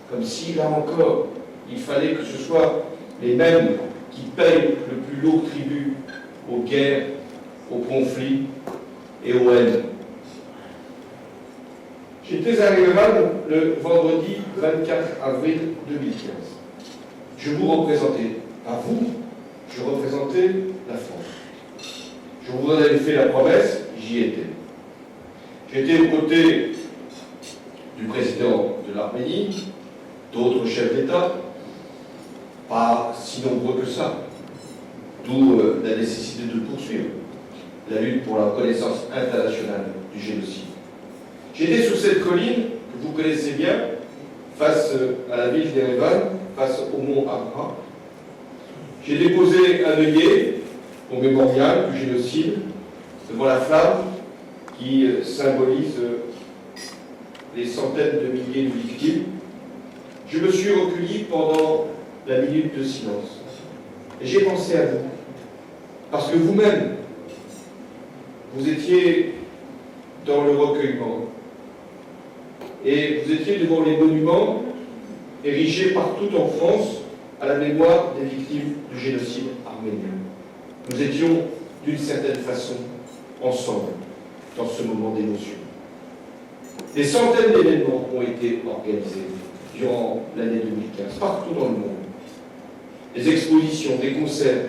Comme si, là encore, il fallait que ce soit les mêmes qui payent le plus lourd tribut aux guerres, aux conflits et aux haines. J'étais à Erevan le vendredi 24 avril 2015. Je vous représentais, pas vous, je représentais la France. Je vous en avais fait la promesse, j'y étais. J'étais aux côtés du président de l'Arménie, d'autres chefs d'État, pas si nombreux que ça, d'où la nécessité de poursuivre la lutte pour la reconnaissance internationale du génocide. J'étais sur cette colline que vous connaissez bien, face à la ville d'Erevan, face au mont Abra. J'ai déposé un œillet au mémorial du génocide devant la flamme qui symbolise les centaines de milliers de victimes. Je me suis recueilli pendant la minute de silence. Et j'ai pensé à vous, parce que vous-même, vous étiez dans le recueillement. Et vous étiez devant les monuments érigés partout en France à la mémoire des victimes du génocide arménien. Nous étions, d'une certaine façon, ensemble dans ce moment d'émotion. Des centaines d'événements ont été organisés durant l'année 2015, partout dans le monde. Des expositions, des concerts,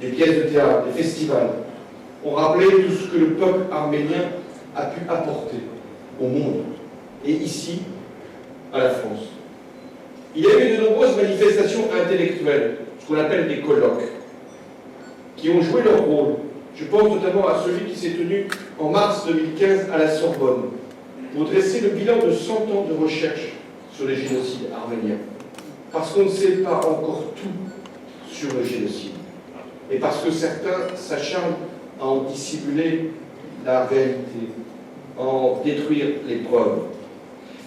des pièces de théâtre, des festivals ont rappelé tout ce que le peuple arménien a pu apporter au monde, et ici, à la France. Il y a eu de nombreuses manifestations intellectuelles, ce qu'on appelle des colloques, qui ont joué leur rôle. Je pense notamment à celui qui s'est tenu en mars 2015 à la Sorbonne, pour dresser le bilan de 100 ans de recherche sur les génocides arméniens. Parce qu'on ne sait pas encore tout sur le génocide. Et parce que certains s'acharnent à en dissimuler la réalité, à en détruire les preuves.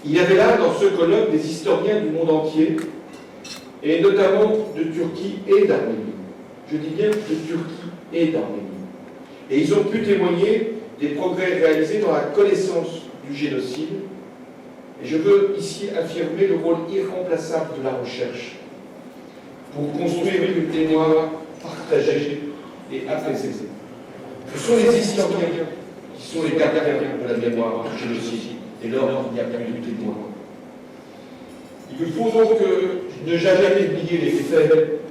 Il y avait là, dans ce colloque, des historiens du monde entier, et notamment de Turquie et d'Arménie. Je dis bien de Turquie et d'Arménie. Et ils ont pu témoigner des progrès réalisés dans la connaissance du génocide. Et je veux ici affirmer le rôle irremplaçable de la recherche pour construire une mémoire partagée et apaisée. Ce sont les historiens qui sont les gardiens de la mémoire du génocide. Et lors, il n'y a plus de témoins. Il nous faut donc ne jamais oublier les faits,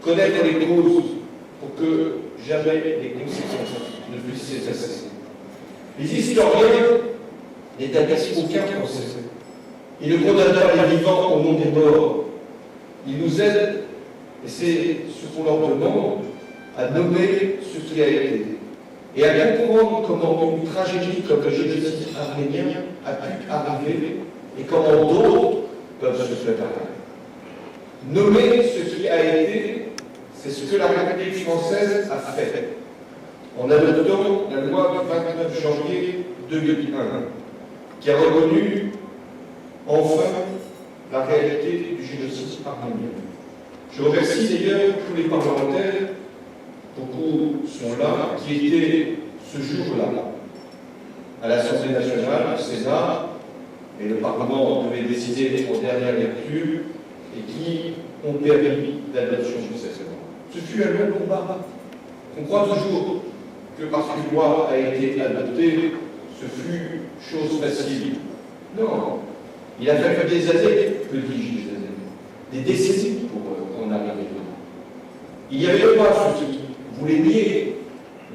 connaître les causes pour que jamais les conséquences ne puissent s'effacer. Les historiens n'établissent aucun procès. Ils ne condamnent pas les vivants au nom des morts. Ils nous aident, et c'est ce qu'on leur demande, à nommer ce qui a été. Et à bien comprendre comment une tragédie comme le génocide arménien a pu arriver et comment d'autres peuvent se préparer. Nommer ce qui a été, c'est ce que la République française a fait en adoptant la loi du 29 janvier 2001 qui a reconnu enfin la réalité du génocide arménien. Je remercie d'ailleurs tous les parlementaires, beaucoup sont là, qui étaient ce jour-là à l'Assemblée nationale, au Sénat, et le Parlement devait décider en dernière lecture, et qui ont permis l'adoption de cette loi. Ce fut un long combat. On croit toujours que parce qu'une loi a été adoptée, ce fut chose facile. Non, il a fallu des années, que dis-je des années, des décennies pour en arriver là. Il y avait pas ceux qui voulaient nier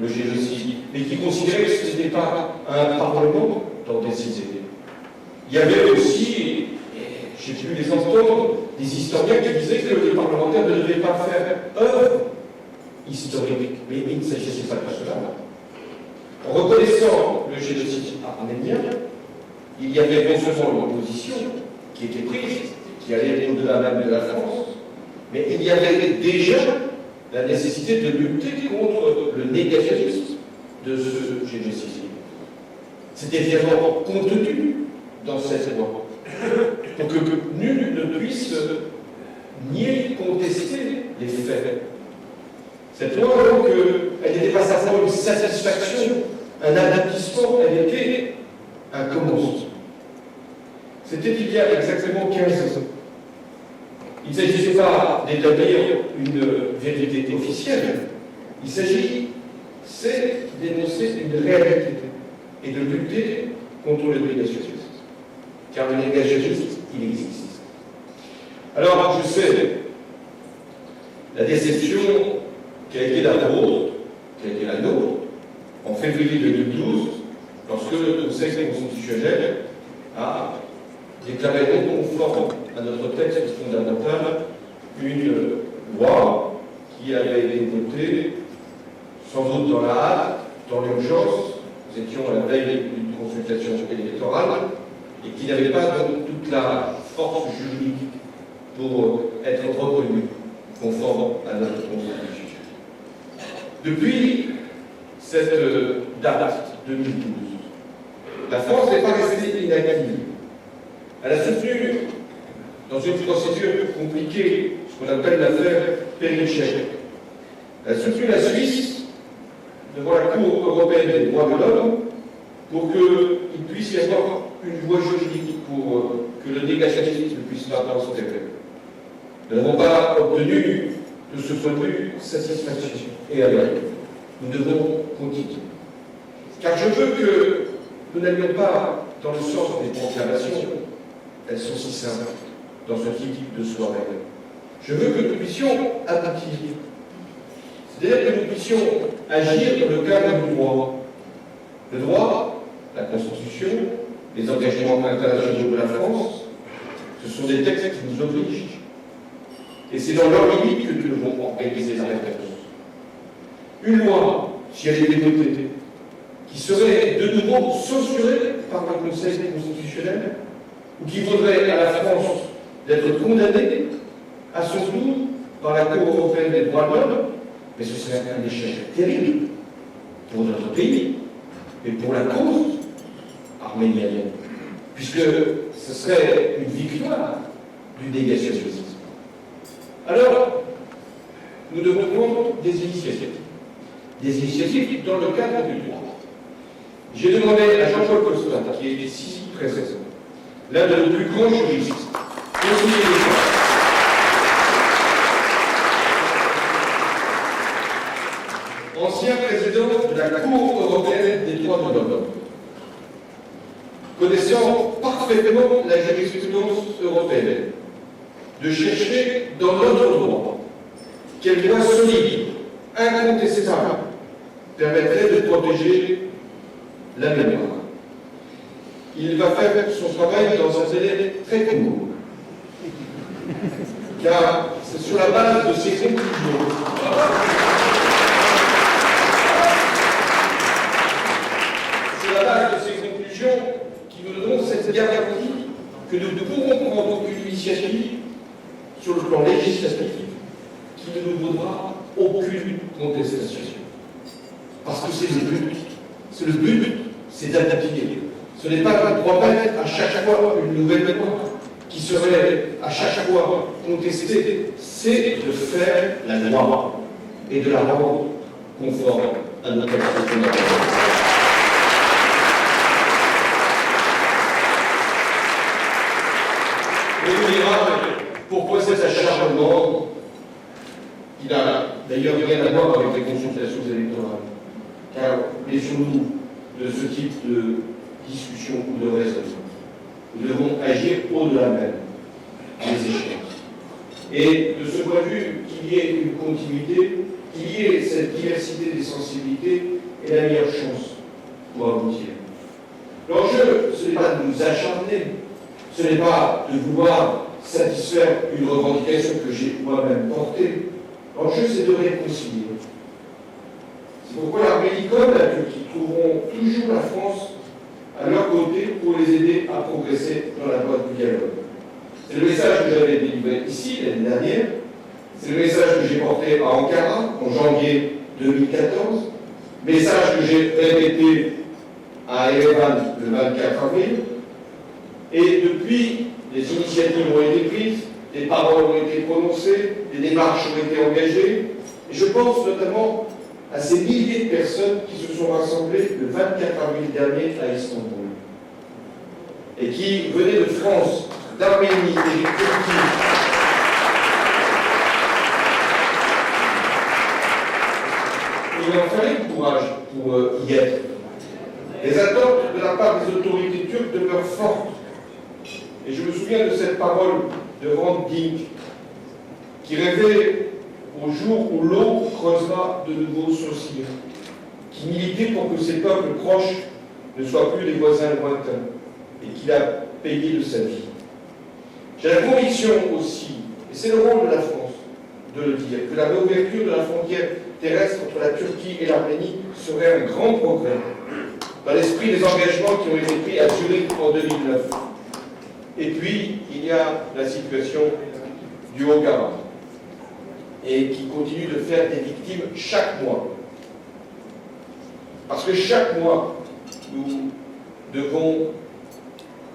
le génocide, mais qui considéraient que ce n'était pas un Parlement d'en décider. Il y avait aussi, j'ai pu les entendre, des historiens qui disaient que les parlementaires ne devaient pas faire œuvre historique. Mais il ne s'agissait pas de cela. En reconnaissant le génocide arménien, il y avait non seulement l'opposition qui était prise, qui allait au-delà même de la France, mais il y avait déjà la nécessité de lutter contre le négationnisme de ce génocide. C'était vraiment contenu dans cette loi, pour que nul ne puisse nier, contester les faits. Cette loi, donc, elle n'était pas simplement une satisfaction, un aboutissement, elle était un commencement. C'était il y a exactement 15 ans. Il ne s'agissait pas d'établir une vérité officielle, il s'agit, c'est d'énoncer une réalité et de lutter contre le négationnisme. Car le négationnisme, il existe. Alors, je sais la déception qui a été la vôtre, qui a été la nôtre, en février 2012, lorsque le Conseil constitutionnel a déclaré non conforme à notre texte fondamental une loi qui avait été votée sans doute dans la hâte, dans l'urgence. Nous étions à la veille d'une consultation électorale et qui n'avait pas donc toute la force juridique pour être reconnue conforme à notre Constitution. Depuis cette date 2012, la France n'est pas restée inactive. Elle a soutenu, dans une procédure compliquée, ce qu'on appelle l'affaire Périchel. Elle a soutenu la Suisse devant la Cour européenne des droits de l'homme pour qu'il puisse y avoir une voie juridique pour que le négationnisme ne puisse pas prospérer. Nous n'avons pas obtenu de ce point de vue satisfaction. Et alors, nous devons continuer. Car je veux que nous n'allions pas dans le sens des proclamations. Elles sont si simples dans ce type de soirée. Je veux que nous puissions aboutir. C'est-à-dire que nous puissions agir dans le cadre du droit. Le droit, la Constitution, les engagements internationaux de la France, ce sont des textes qui nous obligent. Et c'est dans leurs limites que nous devons organiser la réponse. Une loi, si elle était votée, qui serait de nouveau censurée par le Conseil constitutionnel, ou qui vaudrait à la France d'être condamnée à son tour par la Cour européenne des droits de l'homme, mais ce serait un échec terrible pour notre pays et pour la cause arménienne, puisque ce serait une victoire du négationnisme. Alors, nous devons prendre des initiatives dans le cadre du droit. J'ai demandé à Jean-Paul Costa, qui est ici présent, l'un de nos plus grands juristes, conseiller d'État, ancien président de la Cour européenne des droits de l'homme, connaissant parfaitement la jurisprudence européenne, de chercher dans notre droit quelle loi solide, incontestable, permettrait de protéger la mémoire. Il va faire son travail dans un délai très court, car c'est sur la base de ses conclusions qui nous donneront cette garantie que nous ne pourrons prendre aucune initiative sur le plan législatif qui ne nous vaudra aucune contestation. Parce que c'est le but. C'est le but, c'est d'adapter. Ce n'est pas de promettre à chaque fois une nouvelle loi qui serait à chaque fois contestée, c'est de faire la loi et de la rendre conforme à notre constitution. Et on dira pourquoi cet acharnement, qui n'a d'ailleurs rien à voir avec les consultations électorales. Car méfions-nous de ce type de discussion ou de raisonnement. Nous devons agir au-delà même des échéances. Et de ce point de vue, qu'il y ait une continuité, qu'il y ait cette diversité des sensibilités est la meilleure chance pour aboutir. L'enjeu, ce n'est pas de nous acharner, ce n'est pas de vouloir satisfaire une revendication que j'ai moi-même portée. L'enjeu, c'est de réconcilier. C'est pourquoi l'Arménie comme la Turquie trouveront toujours la France à leur côté pour les aider à progresser dans la voie du dialogue. C'est le message que j'avais délivré ici l'année dernière, c'est le message que j'ai porté à Ankara en janvier 2014, message que j'ai répété à Erevan le 24 avril, et depuis, des initiatives ont été prises, des paroles ont été prononcées, des démarches ont été engagées, et je pense notamment à ces milliers de personnes qui se sont rassemblées le 24 avril dernier à Istanbul, et qui venaient de France, d'Arménie et de Turquie. Il en fallait du courage pour y être. Les attentes de la part des autorités turques demeurent fortes. Et je me souviens de cette parole de Hrant Dink, qui rêvait au jour où l'eau creusera de nouveaux sourcils, qui militait pour que ces peuples proches ne soient plus des voisins lointains, et qu'il a payé de sa vie. J'ai la conviction aussi, et c'est le rôle de la France de le dire, que la réouverture de la frontière terrestre entre la Turquie et l'Arménie serait un grand progrès dans l'esprit des engagements qui ont été pris à Zurich en 2009. Et puis, il y a la situation du Haut-Karabakh, et qui continue de faire des victimes chaque mois. Parce que chaque mois, nous devons,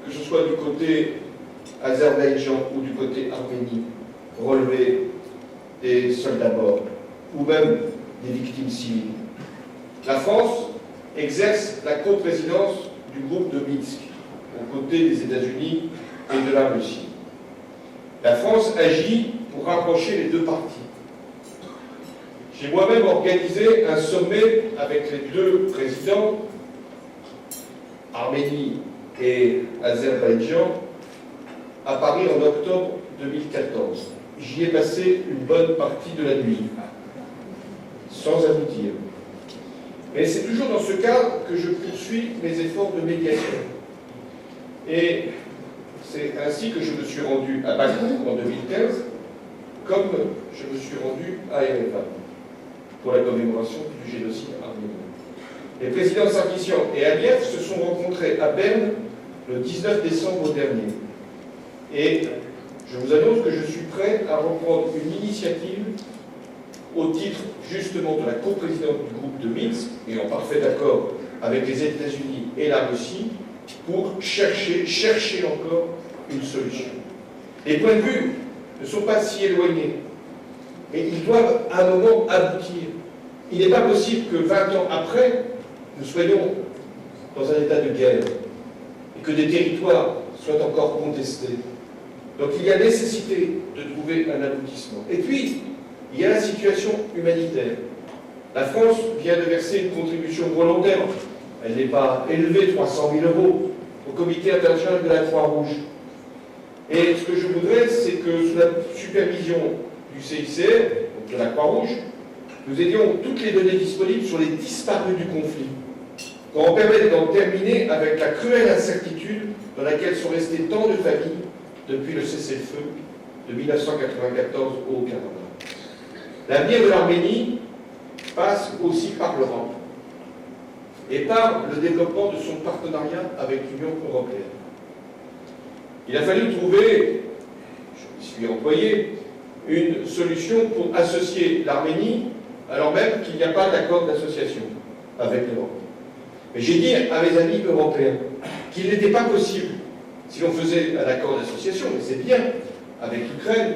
que ce soit du côté Azerbaïdjan ou du côté Arménie, relever des soldats morts, ou même des victimes civiles. La France exerce la coprésidence du groupe de Minsk, aux côtés des États-Unis et de la Russie. La France agit pour rapprocher les deux parties. J'ai moi-même organisé un sommet avec les deux présidents, Arménie et Azerbaïdjan, à Paris en octobre 2014. J'y ai passé une bonne partie de la nuit, sans aboutir. Mais c'est toujours dans ce cadre que je poursuis mes efforts de médiation. Et c'est ainsi que je me suis rendu à Bakou en 2015, comme je me suis rendu à Erevan, pour la commémoration du génocide arménien. Les présidents Sarkisian et Aliyev se sont rencontrés à Berne le 19 décembre dernier. Et je vous annonce que je suis prêt à reprendre une initiative au titre justement de la coprésidence du groupe de Minsk, et en parfait accord avec les États-Unis et la Russie, pour chercher encore une solution. Les points de vue ne sont pas si éloignés, mais ils doivent à un moment aboutir. Il n'est pas possible que 20 ans après, nous soyons dans un état de guerre et que des territoires soient encore contestés. Donc il y a nécessité de trouver un aboutissement. Et puis, il y a la situation humanitaire. La France vient de verser une contribution volontaire, elle n'est pas élevée, 300 000 € au Comité international de la Croix-Rouge. Et ce que je voudrais, c'est que sous la supervision du CICR, donc de la Croix-Rouge, nous ayons toutes les données disponibles sur les disparus du conflit, qu'on permette d'en terminer avec la cruelle incertitude dans laquelle sont restées tant de familles depuis le cessez-le-feu de 1994 au Haut-Karabakh. L'avenir de l'Arménie passe aussi par l'Europe et par le développement de son partenariat avec l'Union européenne. Il a fallu trouver, je me suis employé, une solution pour associer l'Arménie alors même qu'il n'y a pas d'accord d'association avec l'Europe. Mais j'ai dit à mes amis européens qu'il n'était pas possible, si l'on faisait un accord d'association, mais c'est bien, avec l'Ukraine,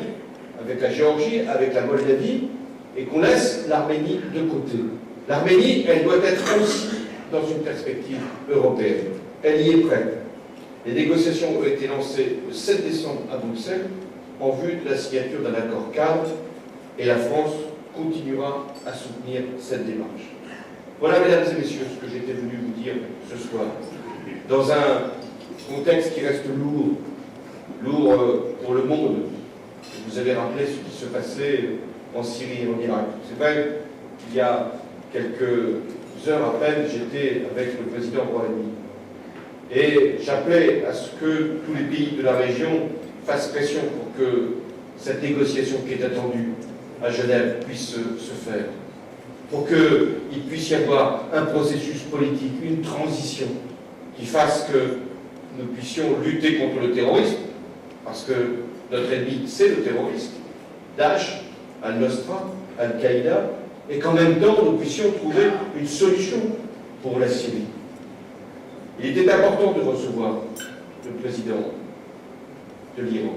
avec la Géorgie, avec la Moldavie, et qu'on laisse l'Arménie de côté. L'Arménie, elle doit être aussi dans une perspective européenne. Elle y est prête. Les négociations ont été lancées le 7 décembre à Bruxelles en vue de la signature d'un accord cadre et la France continuera à soutenir cette démarche. Voilà, mesdames et messieurs, ce que j'étais venu vous dire ce soir. Dans un contexte qui reste lourd pour le monde. Vous avez rappelé ce qui se passait en Syrie et en Irak. C'est vrai qu'il y a quelques heures à peine, j'étais avec le président Rouhani. Et j'appelais à ce que tous les pays de la région fassent pression pour que cette négociation qui est attendue à Genève puisse se faire. Pour qu'il puisse y avoir un processus politique, une transition qui fasse que nous puissions lutter contre le terrorisme, parce que notre ennemi, c'est le terrorisme, Daesh, Al-Nosra, Al-Qaïda, et qu'en même temps, nous puissions trouver une solution pour la Syrie. Il était important de recevoir le président de l'Iran,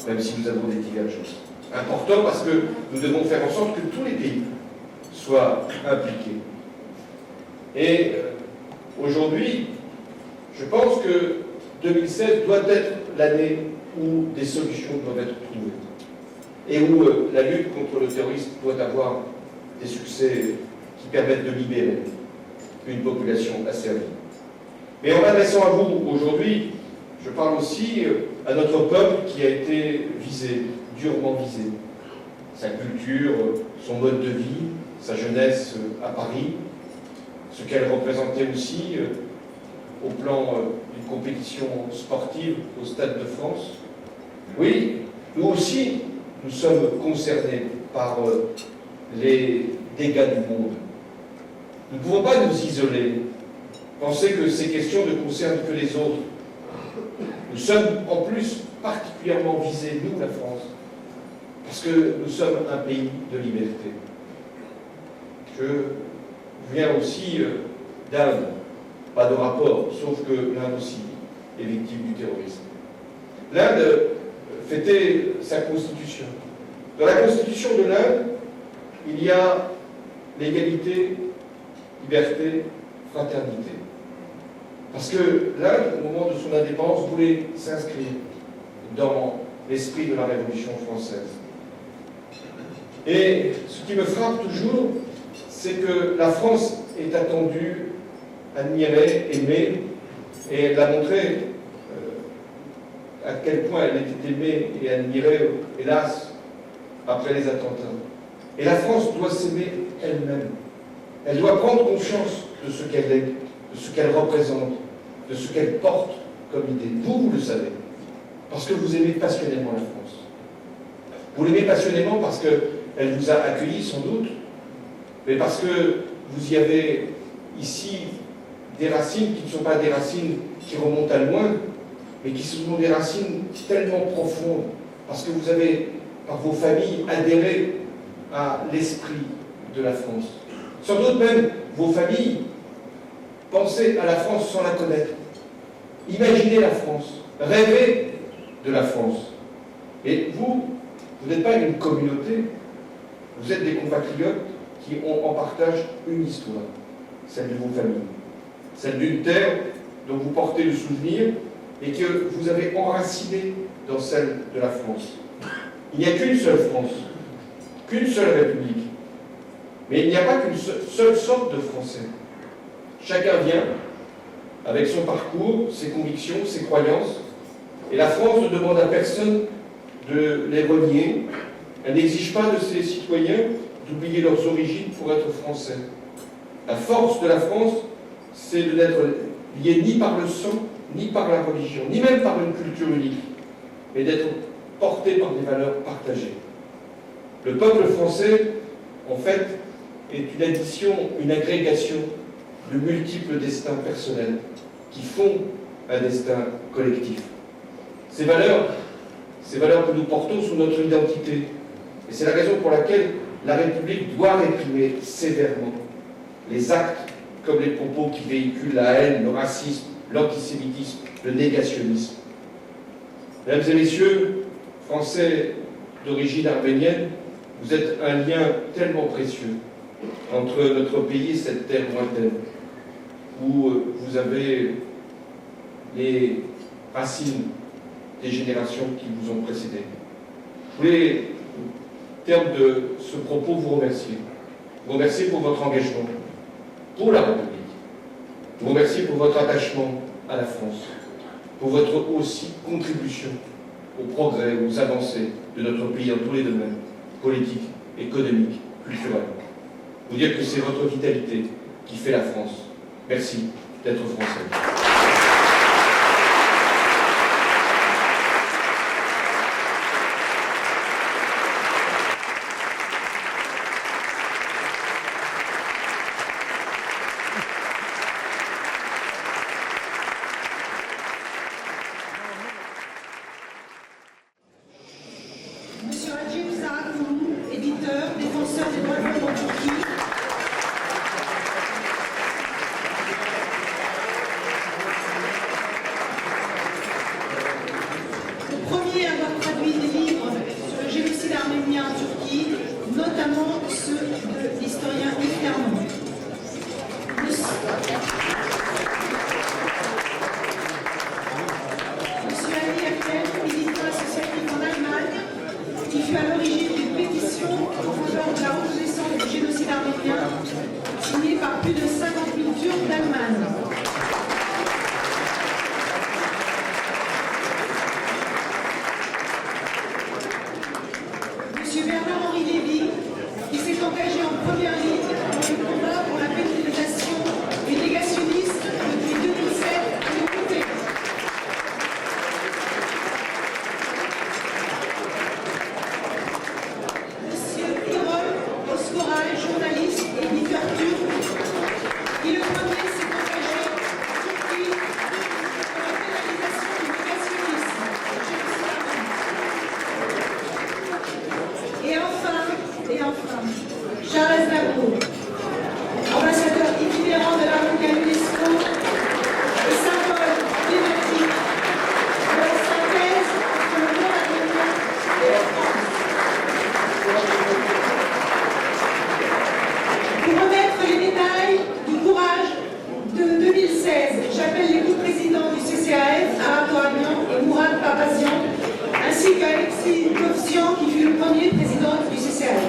même si nous avons des divergences. Important parce que nous devons faire en sorte que tous les pays soient impliqués. Et aujourd'hui, je pense que 2016 doit être l'année où des solutions doivent être trouvées et où la lutte contre le terrorisme doit avoir des succès qui permettent de libérer une population asservie. Mais en m'adressant à vous aujourd'hui, je parle aussi à notre peuple qui a été visé, durement visé. Sa culture, son mode de vie, sa jeunesse à Paris, ce qu'elle représentait aussi au plan d'une compétition sportive au Stade de France. Oui, nous aussi, nous sommes concernés par les dégâts du monde. Nous ne pouvons pas nous isoler, penser que ces questions ne concernent que les autres. Nous sommes en plus particulièrement visés, nous, la France, parce que nous sommes un pays de liberté. Je viens aussi d'Inde, pas de rapport, sauf que l'Inde aussi est victime du terrorisme. L'Inde fêtait sa constitution. Dans la constitution de l'Inde, il y a l'égalité, liberté, fraternité. Parce que l'Inde, au moment de son indépendance, voulait s'inscrire dans l'esprit de la Révolution française. Et ce qui me frappe toujours, c'est que la France est attendue, admirée, aimée, et elle a montré à quel point elle était aimée et admirée, hélas, après les attentats. Et la France doit s'aimer elle-même. Elle doit prendre conscience de ce qu'elle est, de ce qu'elle représente, de ce qu'elle porte comme idée. Vous le savez, parce que vous aimez passionnément la France. Vous l'aimez passionnément parce qu'elle vous a accueilli, sans doute, mais parce que vous y avez ici des racines qui ne sont pas des racines qui remontent à loin, mais qui sont des racines tellement profondes, parce que vous avez, par vos familles, adhéré à l'esprit de la France. Sans doute même, vos familles pensaient à la France sans la connaître. Imaginez la France, rêvez de la France. Et vous n'êtes pas une communauté, vous êtes des compatriotes qui ont en partage une histoire, celle de vos familles, celle d'une terre dont vous portez le souvenir et que vous avez enraciné dans celle de la France. Il n'y a qu'une seule France, qu'une seule République. Mais il n'y a pas qu'une seule sorte de Français. Chacun vient avec son parcours, ses convictions, ses croyances, et la France ne demande à personne de les renier. Elle n'exige pas de ses citoyens d'oublier leurs origines pour être français. La force de la France, c'est de n'être lié ni par le sang, ni par la religion, ni même par une culture unique, mais d'être porté par des valeurs partagées. Le peuple français, en fait, est une addition, une agrégation de multiples destins personnels qui font un destin collectif. Ces valeurs que nous portons sont notre identité. Et c'est la raison pour laquelle la République doit réprimer sévèrement les actes comme les propos qui véhiculent la haine, le racisme, l'antisémitisme, le négationnisme. Mesdames et messieurs, Français d'origine arménienne, vous êtes un lien tellement précieux entre notre pays et cette terre lointaine, où vous avez les racines des générations qui vous ont précédé. Je voulais, au terme de ce propos, vous remercier. Vous remercier pour votre engagement pour la République. Vous remercier pour votre attachement à la France, pour votre aussi contribution au progrès, aux avancées de notre pays en tous les domaines, politiques, économiques, culturels. Vous dire que c'est votre vitalité qui fait la France. Merci d'être français. Monsieur Recep Saatlu, éditeur, défenseur des droits de l'homme en Turquie. Le premier à avoir traduit des livres sur le génocide arménien en Turquie, notamment ceux de l'historien Yves Clermont. Monsieur Ali Akel, éditeur associatif en Allemagne, qui fut à l'origine d'une pétition en faveur de la reconnaissance du génocide arménien, signée par plus de 50 000 Turcs d'Allemagne. Monsieur Bernard-Henri Lévy, qui s'est engagé en première ligne dans le combat pour la pénalisation des négationnistes depuis 2007 à nos côtés. Monsieur Erol Özkoray, journaliste et éditeur turc, qui le premier s'est engagé en Turquie pour la pénalisation du négationnisme. Et enfin, Charles Lacour, ambassadeur itinérant de l'Afrique à l'UNESCO et symbole emblématique de la synthèse entre le monde arménien et la France. Pour remettre les médailles du courage de 2016, j'appelle les co-présidents du CCAF, Arato Agnan et Mourad Papazian, ainsi qu'Alexis Kovsian, qui fut le premier président du CCAF.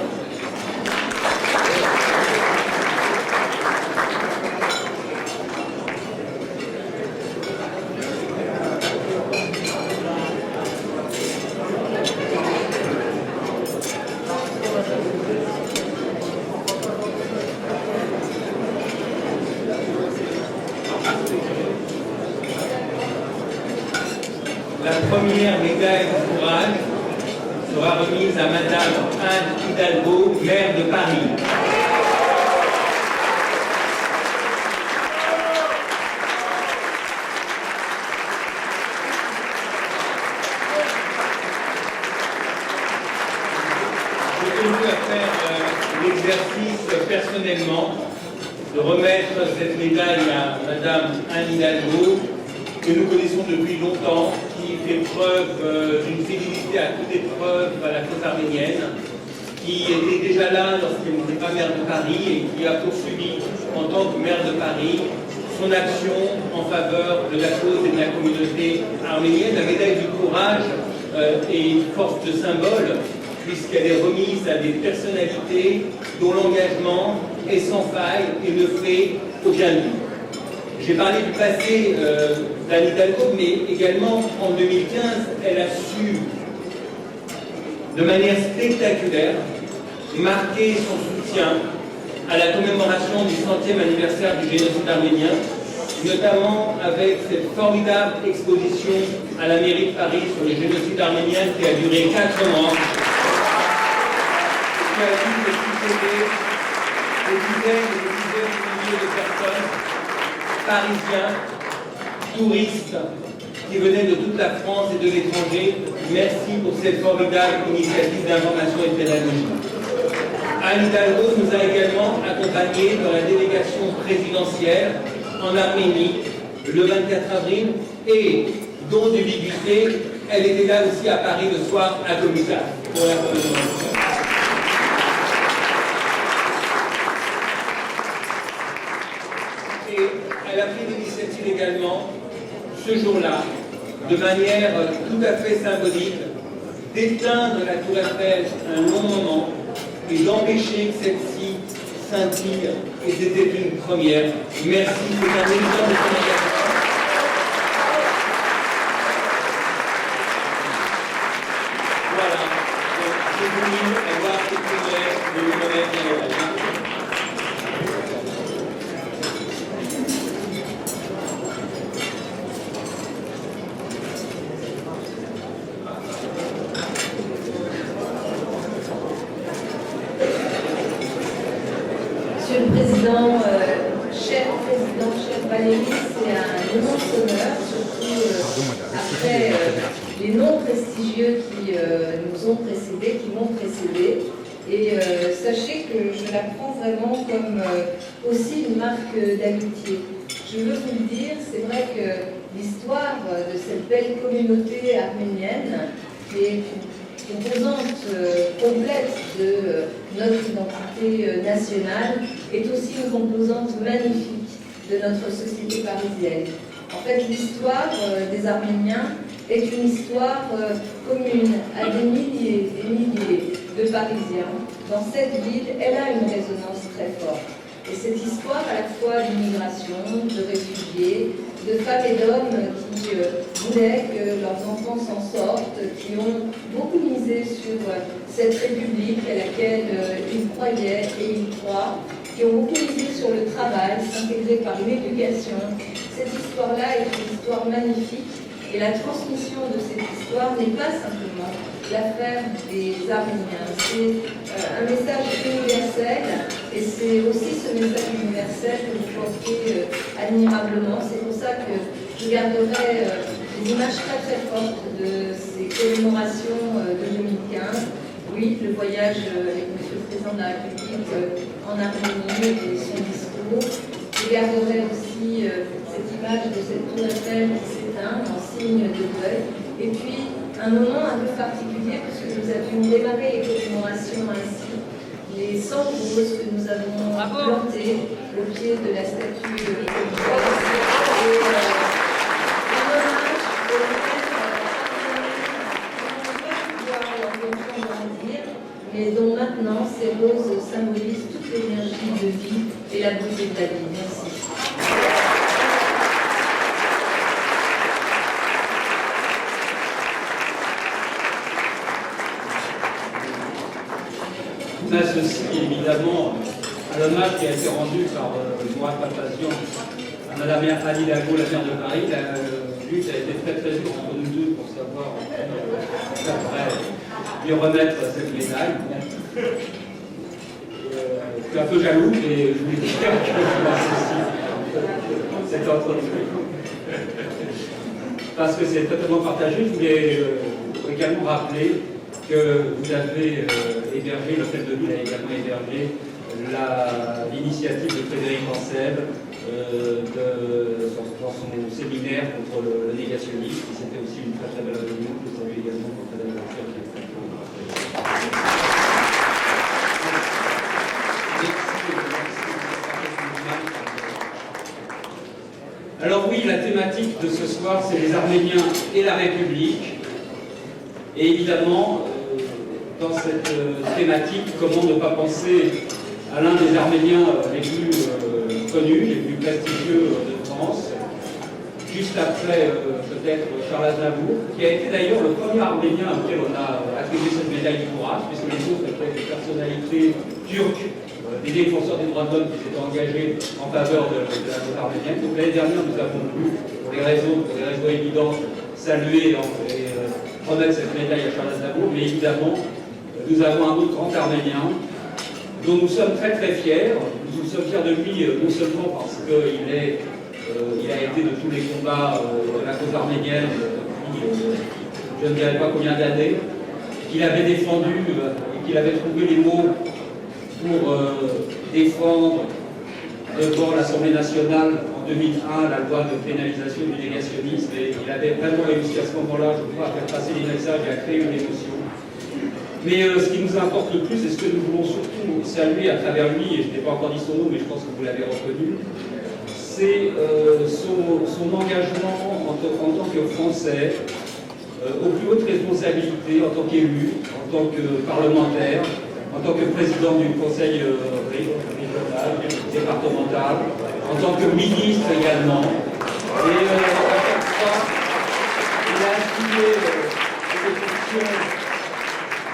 La première médaille de courage sera remise à Madame Anne Hidalgo, maire de Paris. J'ai tenu à faire l'exercice personnellement de remettre cette médaille à Madame Anne Hidalgo, que nous connaissons depuis longtemps, qui fait preuve d'une fidélité à toute épreuve à la cause arménienne, qui était déjà là lorsqu'elle n'était pas maire de Paris et qui a poursuivi en tant que maire de Paris son action en faveur de la cause et de la communauté arménienne. La médaille du courage est une force de symbole puisqu'elle est remise à des personnalités dont l'engagement est sans faille et ne fait aucun doute. J'ai parlé du passé d'Anne Hidalgo, mais également en 2015, elle a su, de manière spectaculaire, marquer son soutien à la commémoration du 100e anniversaire du génocide arménien, notamment avec cette formidable exposition à la mairie de Paris sur le génocide arménien qui a duré 4 mois, qui a vu des dizaines et des milliers de personnes, parisiens, touristes, qui venaient de toute la France et de l'étranger. Merci pour cette formidable initiative d'information et de pédagogie. Anne Hidalgo nous a également accompagnés dans la délégation présidentielle en Arménie le 24 avril et, don d'ubiquité, elle était là aussi à Paris le soir à Comitat pour la commémoration. Et elle a pris l'initiative également ce jour-là, de manière tout à fait symbolique, d'éteindre la tour Eiffel un long moment et d'empêcher que celle-ci scintille. Et c'était une première. Merci, c'est un exemple de communication. Voilà. Je vous invite à voir cette prière de l'honneur général. Monsieur le Président, cher Valérie, c'est un immense honneur, surtout après les noms prestigieux qui nous ont précédés, qui m'ont précédé. Et sachez que je la prends vraiment comme aussi une marque d'amitié. Je veux vous le dire, c'est vrai que l'histoire de cette belle communauté arménienne, qui est une composante complète de notre identité nationale, est aussi une composante magnifique de notre société parisienne. En fait, l'histoire des Arméniens est une histoire commune à des milliers et des milliers de Parisiens. Dans cette ville, elle a une résonance très forte. Et cette histoire à la fois d'immigration, de réfugiés, de femmes et d'hommes qui voulaient que leurs enfants s'en sortent, qui ont beaucoup misé sur cette République à laquelle ils croyaient et ils croient, qui ont beaucoup misé sur le travail, s'intégrer par l'éducation. Cette histoire-là est une histoire magnifique et la transmission de cette histoire n'est pas simplement l'affaire des Arméniens. C'est un message universel et c'est aussi ce message universel que vous portez admirablement. C'est pour ça que je garderai des images très très fortes de ces commémorations de 2015. Oui, le voyage avec M. le Président de la République en Arménie et son discours. Je garderai aussi cette image de cette tour Eiffel qui s'éteint en signe de deuil. Et puis, un moment un peu particulier, puisque nous avions démarré les commémorations ainsi. Les 100 roses que nous avons plantées au pied de la statue de l'École. Et un hommage au mais dont maintenant ces roses symbolisent toute l'énergie de vie et la beauté de la vie. Merci. On associe évidemment à l'hommage qui a été rendu par Mourad Papazian à Madame Anne Hidalgo, la maire de Paris. La lutte a été très très dure entre nous deux pour savoir après lui remettre cette médaille. Je suis un peu jaloux, mais je voulais dire que je m'associe cette entreprise. Parce que c'est totalement partagé. Je voulais également rappeler que vous avez hébergé, l'hôtel de ville a également hébergé l'initiative de Frédéric Ancel dans son séminaire contre le négationnisme. C'était aussi une très très belle réunion que vous avez également pour Frédéric Ancel qui est très Alors oui, la thématique de ce soir, c'est les Arméniens et la République. Et évidemment, dans cette thématique, comment ne pas penser à l'un des Arméniens les plus connus, les plus prestigieux de France, juste après peut-être Charles Aznavour, qui a été d'ailleurs le premier Arménien auquel on a attribué cette médaille du courage, puisque les autres étaient des personnalités turques, des défenseurs des droits de l'homme qui s'étaient engagés en faveur de la cause arménienne. Donc l'année dernière, nous avons voulu, pour des raisons évidentes, saluer et remettre cette médaille à Charles Aznavour, mais évidemment, nous avons un autre grand Arménien dont nous sommes très très fiers. Nous sommes fiers de lui non seulement parce qu'il a été de tous les combats de la cause arménienne depuis je ne dirais pas combien d'années, qu'il avait défendu et qu'il avait trouvé les mots pour défendre devant l'Assemblée nationale en 2001 la loi de pénalisation du négationnisme, et il avait vraiment réussi à ce moment-là, je crois, à faire passer les messages et à créer une émotion. Mais ce qui nous importe le plus, et ce que nous voulons surtout saluer à travers lui, et je n'ai pas encore dit son nom, mais je pense que vous l'avez reconnu, c'est son engagement en tant que Français, aux plus hautes responsabilités, en tant qu'élu, en tant que parlementaire, en tant que président du conseil régional, départemental, en tant que ministre également. Et à chaque fois,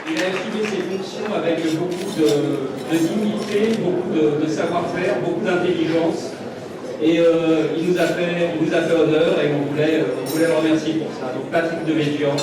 il a assumé ses fonctions avec beaucoup de dignité, beaucoup de savoir-faire, beaucoup d'intelligence. Et il nous a fait honneur et on voulait le remercier pour ça. Donc Patrick Demézian.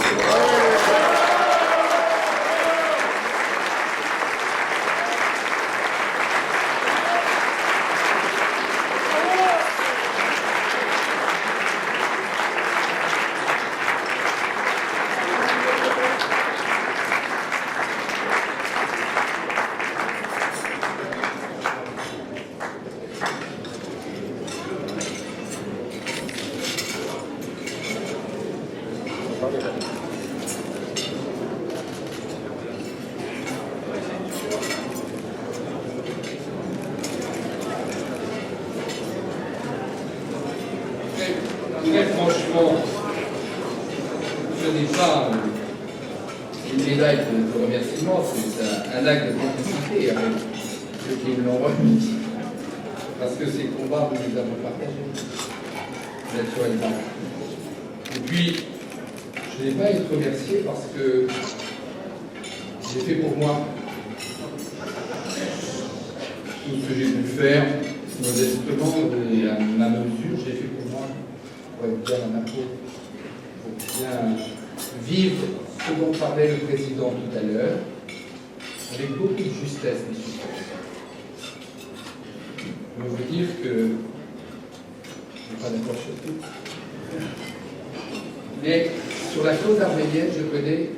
Très franchement, ce n'est pas une médaille de remerciement, c'est un acte de complicité avec ceux qui me l'ont remis. Parce que ces combats, nous les avons partagés, naturellement. Et puis, je n'ai pas à être remercié parce que j'ai fait pour moi tout ce que j'ai pu faire, modestement et à ma mesure, j'ai fait pour moi, pour être bien dans ma peau, pour bien vivre ce dont parlait le président tout à l'heure, avec beaucoup de justesse, messieurs. Je veux vous dire que je ne suis pas d'accord sur tout. Mais sur la cause arménienne, je connais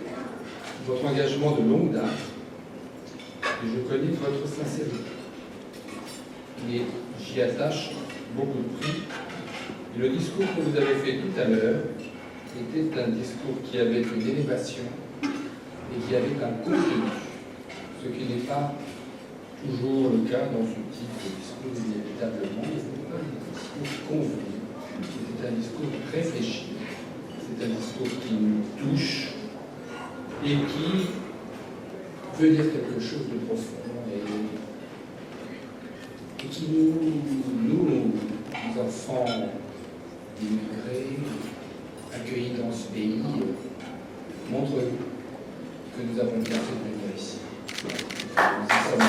votre engagement de longue date et je connais votre sincérité. Et j'y attache beaucoup de prix. Et le discours que vous avez fait tout à l'heure était un discours qui avait une élévation et qui avait un contenu, ce qui n'est pas toujours le cas dans ce type de discours inévitablement. Ce n'est pas un discours convenu, c'est un discours réfléchi, c'est un discours qui nous touche et qui veut dire quelque chose de profond et qui nous, enfants immigrés, accueillis dans ce pays, montre que nous avons bien fait de venir ici. Nous y sommes.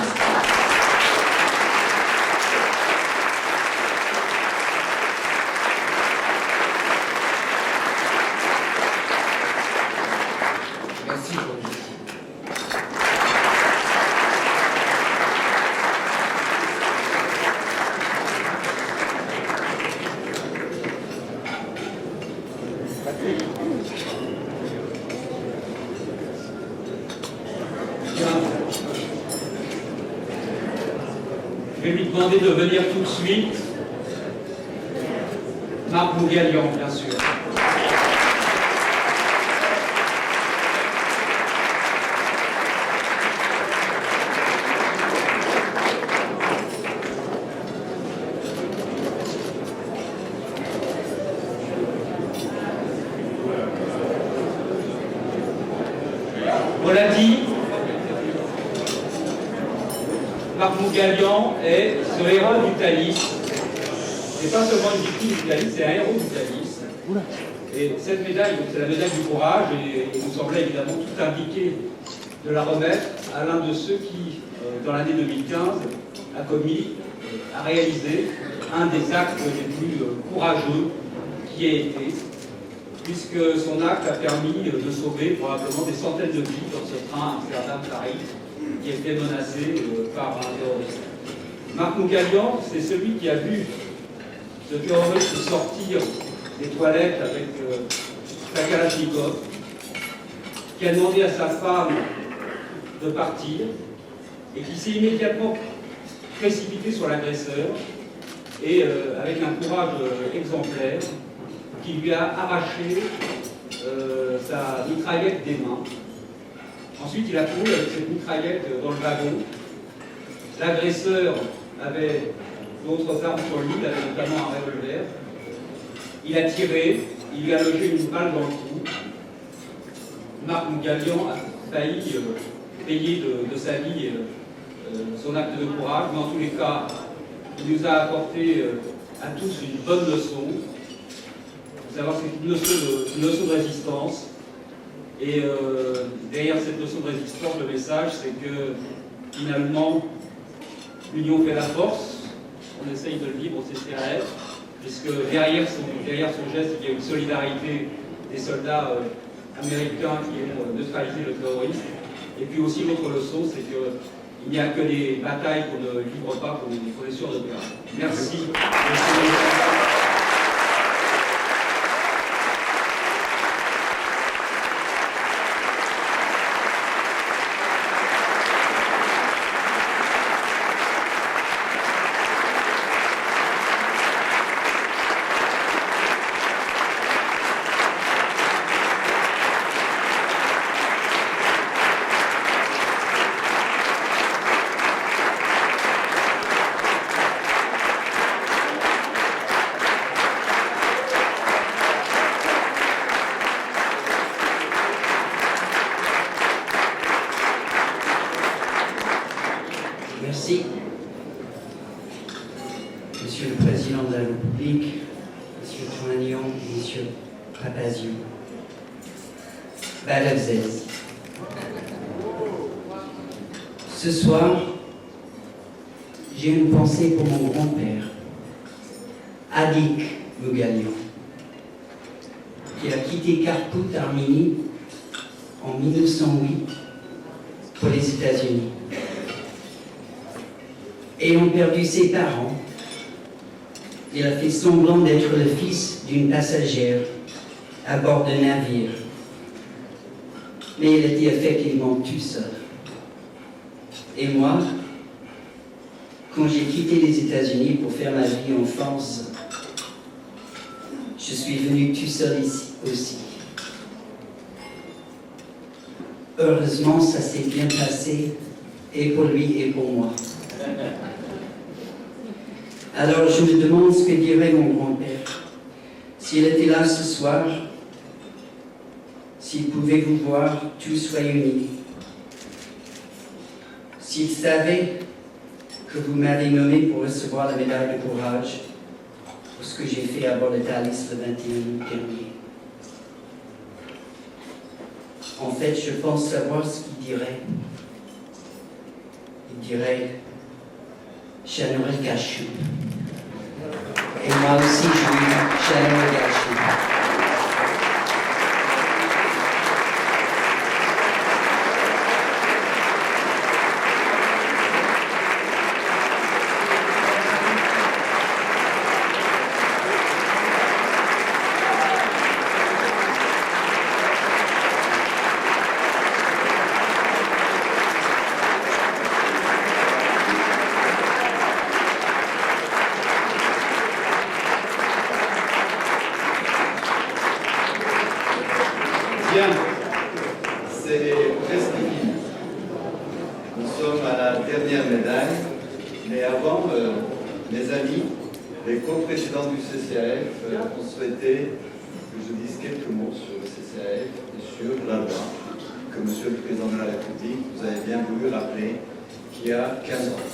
Merci pour vous. Je vais lui demander de venir tout de suite. Marc Mougalian, bien sûr. On l'a dit, Marc Mougalian est ce héros du Thalys. C'est pas seulement une victime du Thalys, c'est un héros du Thalys. Et cette médaille, c'est la médaille du courage, et il nous semblait évidemment tout indiqué de la remettre à l'un de ceux qui, dans l'année 2015, a réalisé un des actes les plus courageux qui ait été, puisque son acte a permis de sauver probablement des centaines de vies dans ce train Amsterdam-Paris qui était menacé par un terroriste. Marc Mougalian, c'est celui qui a vu ce terroriste sortir des toilettes avec sa Kalachnikov, qui a demandé à sa femme de partir et qui s'est immédiatement précipité sur l'agresseur et avec un courage exemplaire qui lui a arraché sa mitraillette des mains. Ensuite, il a couru avec cette mitraillette dans le wagon. L'agresseur avait d'autres armes sur lui, il avait notamment un revolver. Il a tiré, il lui a logé une balle dans le cou. Marc Mougalian a failli payer de sa vie son acte de courage, mais en tous les cas, il nous a apporté à tous une bonne leçon. Vous savez, c'est une leçon de résistance. Et derrière cette leçon de résistance, le message, c'est que finalement, l'union fait la force. On essaye de le vivre au CCAF, puisque derrière son geste, il y a une solidarité des soldats américains qui ont neutralisé le terrorisme. Et puis aussi, l'autre leçon, c'est qu'il n'y a que des batailles qu'on ne livre pas qu'on est sûr de perdre. Merci. Merci. Monsieur le Président de la République, Monsieur Tourignon, Monsieur Papaziou, Balazès. Ce soir, j'ai une pensée pour mon grand-père, Adik Mougalian, qui a quitté Kharkout, Arménie, en 1908 pour les États-Unis. Ayant perdu ses parents, il a fait semblant d'être le fils d'une passagère à bord d'un navire. Mais il était effectivement tout seul. Et moi, quand j'ai quitté les États-Unis pour faire ma vie en France, je suis venu tout seul ici aussi. Heureusement, ça s'est bien passé, et pour lui et pour moi. Alors je me demande ce que dirait mon grand-père s'il était là ce soir, s'il pouvait vous voir tous réunis, s'il savait que vous m'avez nommé pour recevoir la médaille de courage pour ce que j'ai fait à bord de Thalys le 21 août dernier. En fait, je pense savoir ce qu'il dirait. Il dirait Shanore Kashu. Et moi aussi, je dis Shanore Kashu. Bien, c'est presque fini. Nous sommes à la dernière médaille, mais avant, mes amis, les co-présidents du CCAF ont souhaité que je dise quelques mots sur le CCAF et sur la loi que Monsieur le Président de la République vous avez bien voulu rappeler qu'il y a 15 ans.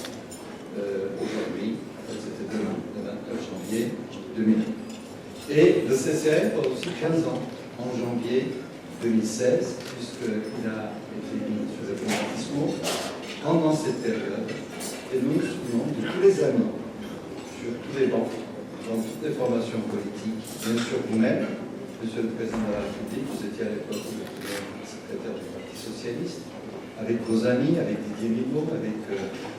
Aujourd'hui, c'était demain, le 29 janvier 2000. Et le CCAF a aussi 15 ans, en janvier 2016, puisqu'il a été mis sur le plan baptismaux pendant cette période. Et nous nous souvenons de tous les amis, sur tous les bancs, dans toutes les formations politiques, bien sûr vous-même, Monsieur le Président de la République, vous étiez à l'époque le secrétaire du Parti Socialiste, avec vos amis, avec Didier Migaud, avec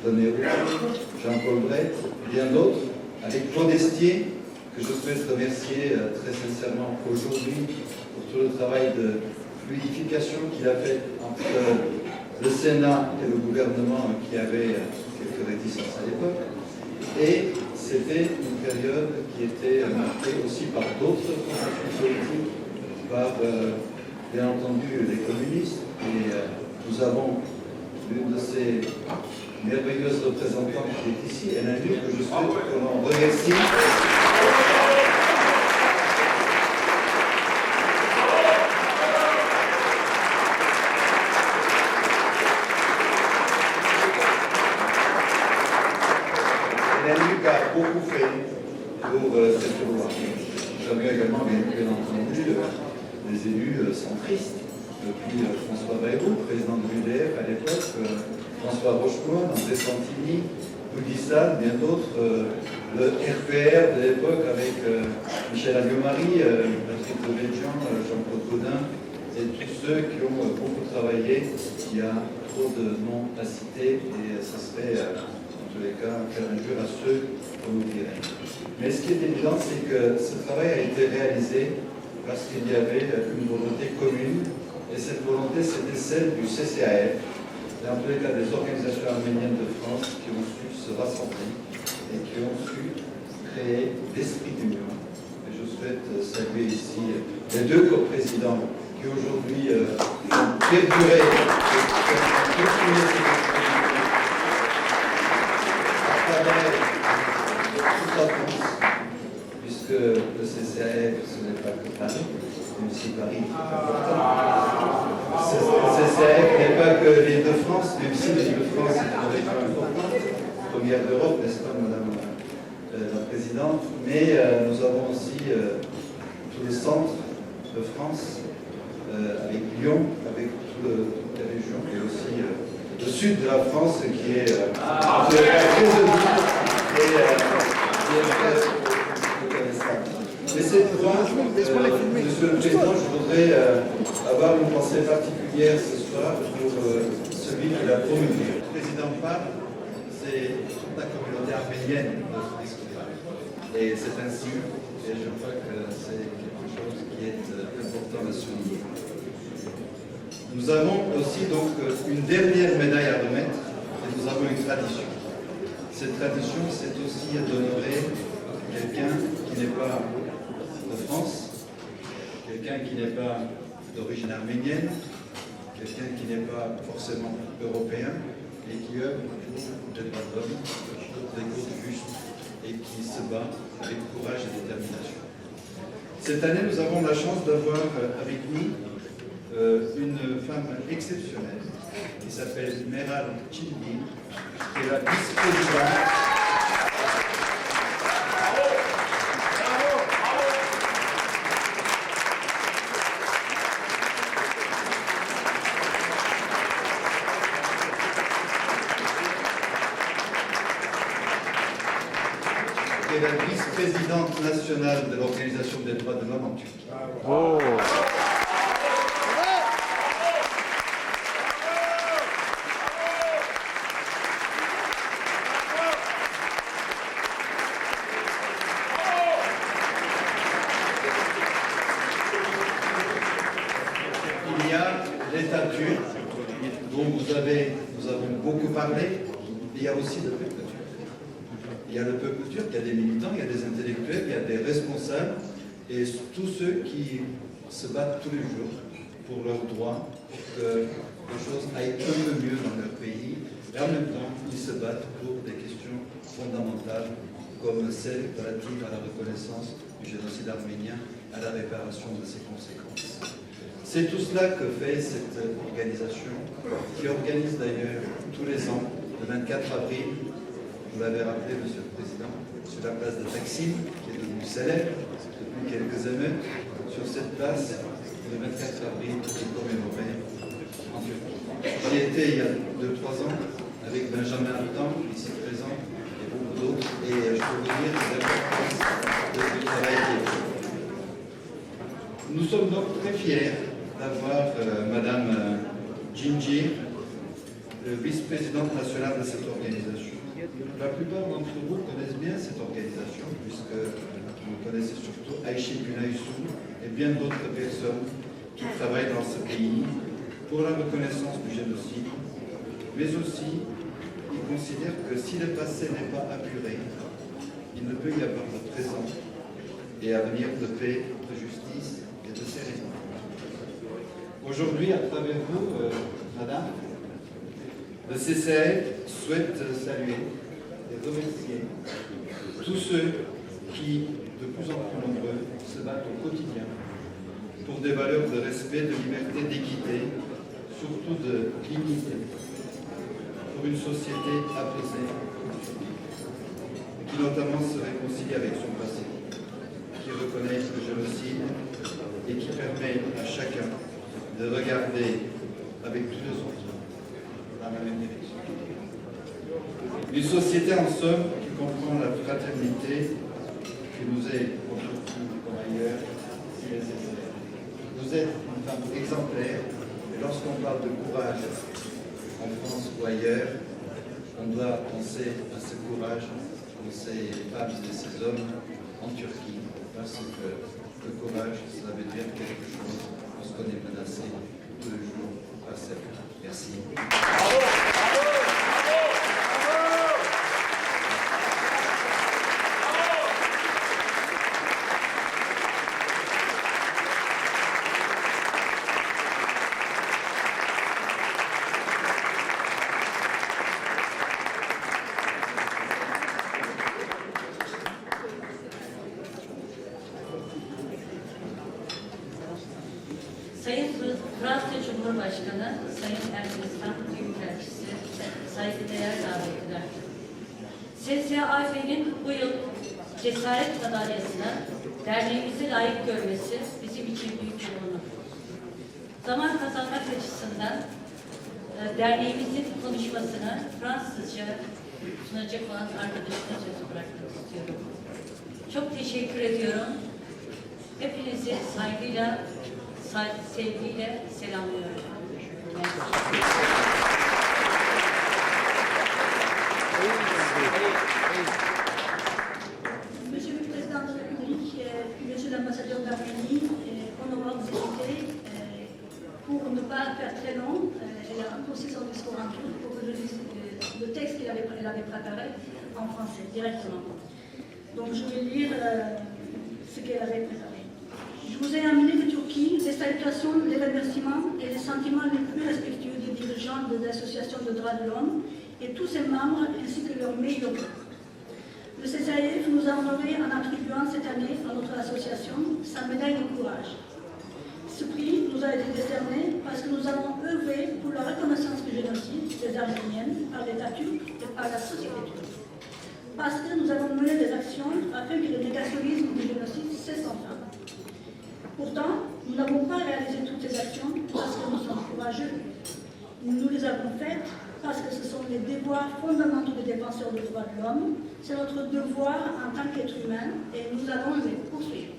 René Roux, Jean-Paul Brett, bien d'autres, avec Claude Estier, que je souhaite remercier très sincèrement aujourd'hui pour tout le travail de fluidification qu'il a fait entre le Sénat et le gouvernement qui avait quelques réticences à l'époque. Et c'était une période qui était marquée aussi par d'autres formations politiques, par bien entendu les communistes. Et nous avons l'une de ces merveilleuse représentante qui est ici, et Nanu, que je souhaite que l'on remercie. Nanu a beaucoup fait pour cette loi. Nous avions également, bien entendu, des élus centristes, depuis François Bayrou, président de l'UDF à l'époque, François Rochefort, André Santini, Boudissade, bien d'autres, le RPR de l'époque avec Michel Alliot-Marie, Patrick Devedjian, Jean-Claude Gaudin, et tous ceux qui ont beaucoup travaillé. Il y a trop de noms à citer et ce serait, en tous les cas, faire injure à ceux qu'on oublierait. Mais ce qui est évident, c'est que ce travail a été réalisé parce qu'il y avait une volonté commune, et cette volonté, c'était celle du CCAF, et en tous les cas des organisations arméniennes de France qui ont su se rassembler et qui ont su créer l'esprit d'union. Et je souhaite saluer ici les deux coprésidents qui aujourd'hui ont perduré à travers toute la France, puisque le CCAF, ce n'est pas que Paris, même si Paris est important. Le CCAF n'est pas que l'île de France, même si l'île de France est une région importante, première d'Europe, n'est-ce pas, Madame la Présidente, mais nous avons aussi tous les centres de France, avec Lyon, avec toutes les régions, et aussi le sud de la France qui est très reconnaissable. Mais cette fois, Monsieur le Président, je voudrais avoir une pensée particulière ce soir pour celui qui l'a promulgué. Le Président parle, c'est la communauté arménienne de France qui parle. Et c'est ainsi, et je crois que c'est quelque chose qui est important à souligner. Nous avons aussi donc une dernière médaille à remettre, et nous avons une tradition. Cette tradition, c'est aussi d'honorer quelqu'un qui n'est pas de France, quelqu'un qui n'est pas d'origine arménienne, quelqu'un qui n'est pas forcément européen, et qui œuvre pour les droits de l'homme, pour des causes justes, et qui se bat avec courage et détermination. Cette année, nous avons la chance d'avoir avec nous une femme exceptionnelle qui s'appelle Meral Childi, qui est la vice-présidente. Qui est la vice-présidente nationale de l'Organisation des droits de l'homme en Turquie. Oh. Il y a l'État turc, dont nous avons beaucoup parlé, il y a aussi le peuple turc. Il y a le peuple turc, il y a des militants, il y a des intellectuels, il y a des responsables, et tous ceux qui se battent tous les jours pour leurs droits, pour que les choses aillent un peu mieux dans leur pays, et en même temps, ils se battent pour des questions fondamentales, comme celle relative à la reconnaissance du génocide arménien, à la réparation de ses conséquences. C'est tout cela que fait cette organisation, qui organise d'ailleurs tous les ans, le 24 avril, vous l'avez rappelé, Monsieur le Président, sur la place de Taksim, qui est devenue célèbre depuis quelques émeutes. Sur cette place, le 24 avril, qui est commémoré en Turquie. J'y étais il y a 2-3 ans avec Benjamin Altan, ici présent, et beaucoup d'autres, et je peux vous dire l'importance de ce travail qui est fait. Nous sommes donc très fiers d'avoir Madame Gingir, vice-présidente nationale de cette organisation. La plupart d'entre vous connaissent bien cette organisation, puisque vous connaissez surtout Aïché Günaïsou et bien d'autres personnes qui travaillent dans ce pays pour la reconnaissance du génocide, mais aussi qui considèrent que si le passé n'est pas apuré, il ne peut y avoir de présent et à venir de paix, de justice et de sérénité. Aujourd'hui, à travers vous, Madame, Le CCAF souhaite saluer et remercier tous ceux qui, de plus en plus nombreux, se battent au quotidien pour des valeurs de respect, de liberté, d'équité, surtout de dignité, pour une société apaisée, qui notamment se réconcilie avec son passé, qui reconnaît le génocide et qui permet à chacun de regarder avec tous les autres dans la même direction. Une société en somme qui comprend la fraternité, qui nous est, aujourd'hui comme ailleurs, si nécessaire. Vous êtes une femme exemplaire, et lorsqu'on parle de courage en France ou ailleurs, on doit penser à ce courage pour ces femmes et ces hommes en Turquie, parce que le courage, ça veut dire quelque chose lorsqu'on est menacé tous les jours par cette. Merci. Bravo, bravo, bravo. Sayın Fransa Cumhurbaşkanı, Sayın Ermenistan Büyükelçisi, saygıdeğer davetliler. SSAF'nin bu yıl cesaret madalyasına derneğimizi layık görmesi bizim için büyük bir onur. Zaman kazanmak açısından derneğimizin konuşmasını Fransızca sunacak olan arkadaşına sözü bırakmak istiyorum. Çok teşekkür ediyorum. Hepinizi saygıyla, sevgiyle selamlıyorum. Monsieur le Président de la République, Monsieur l'ambassadeur d'Arménie, honorables députés, pour ne pas faire très long, elle a raccourci son discours en turc pour que je lise le texte qu'elle avait préparé en français directement. Donc je vais lire ce qu'elle avait préparé. Je vous ai amené de Turquie les salutations, les remerciements et les sentiments les plus respectueux des dirigeants des associations de droits de l'homme et tous ses membres ainsi que leurs meilleurs vœux. Le CCAF nous a honorés en attribuant cette année à notre association sa médaille de courage. Ce prix nous a été décerné parce que nous avons œuvré pour la reconnaissance du génocide des Arméniennes par l'État turc et par la société turque. Parce que nous avons mené des actions afin que le négationnisme du génocide cesse enfin. Pourtant, nous n'avons pas réalisé toutes ces actions parce que nous sommes courageux. Nous les avons faites parce que ce sont les devoirs fondamentaux des défenseurs des droits de l'homme. C'est notre devoir en tant qu'être humain et nous allons les poursuivre.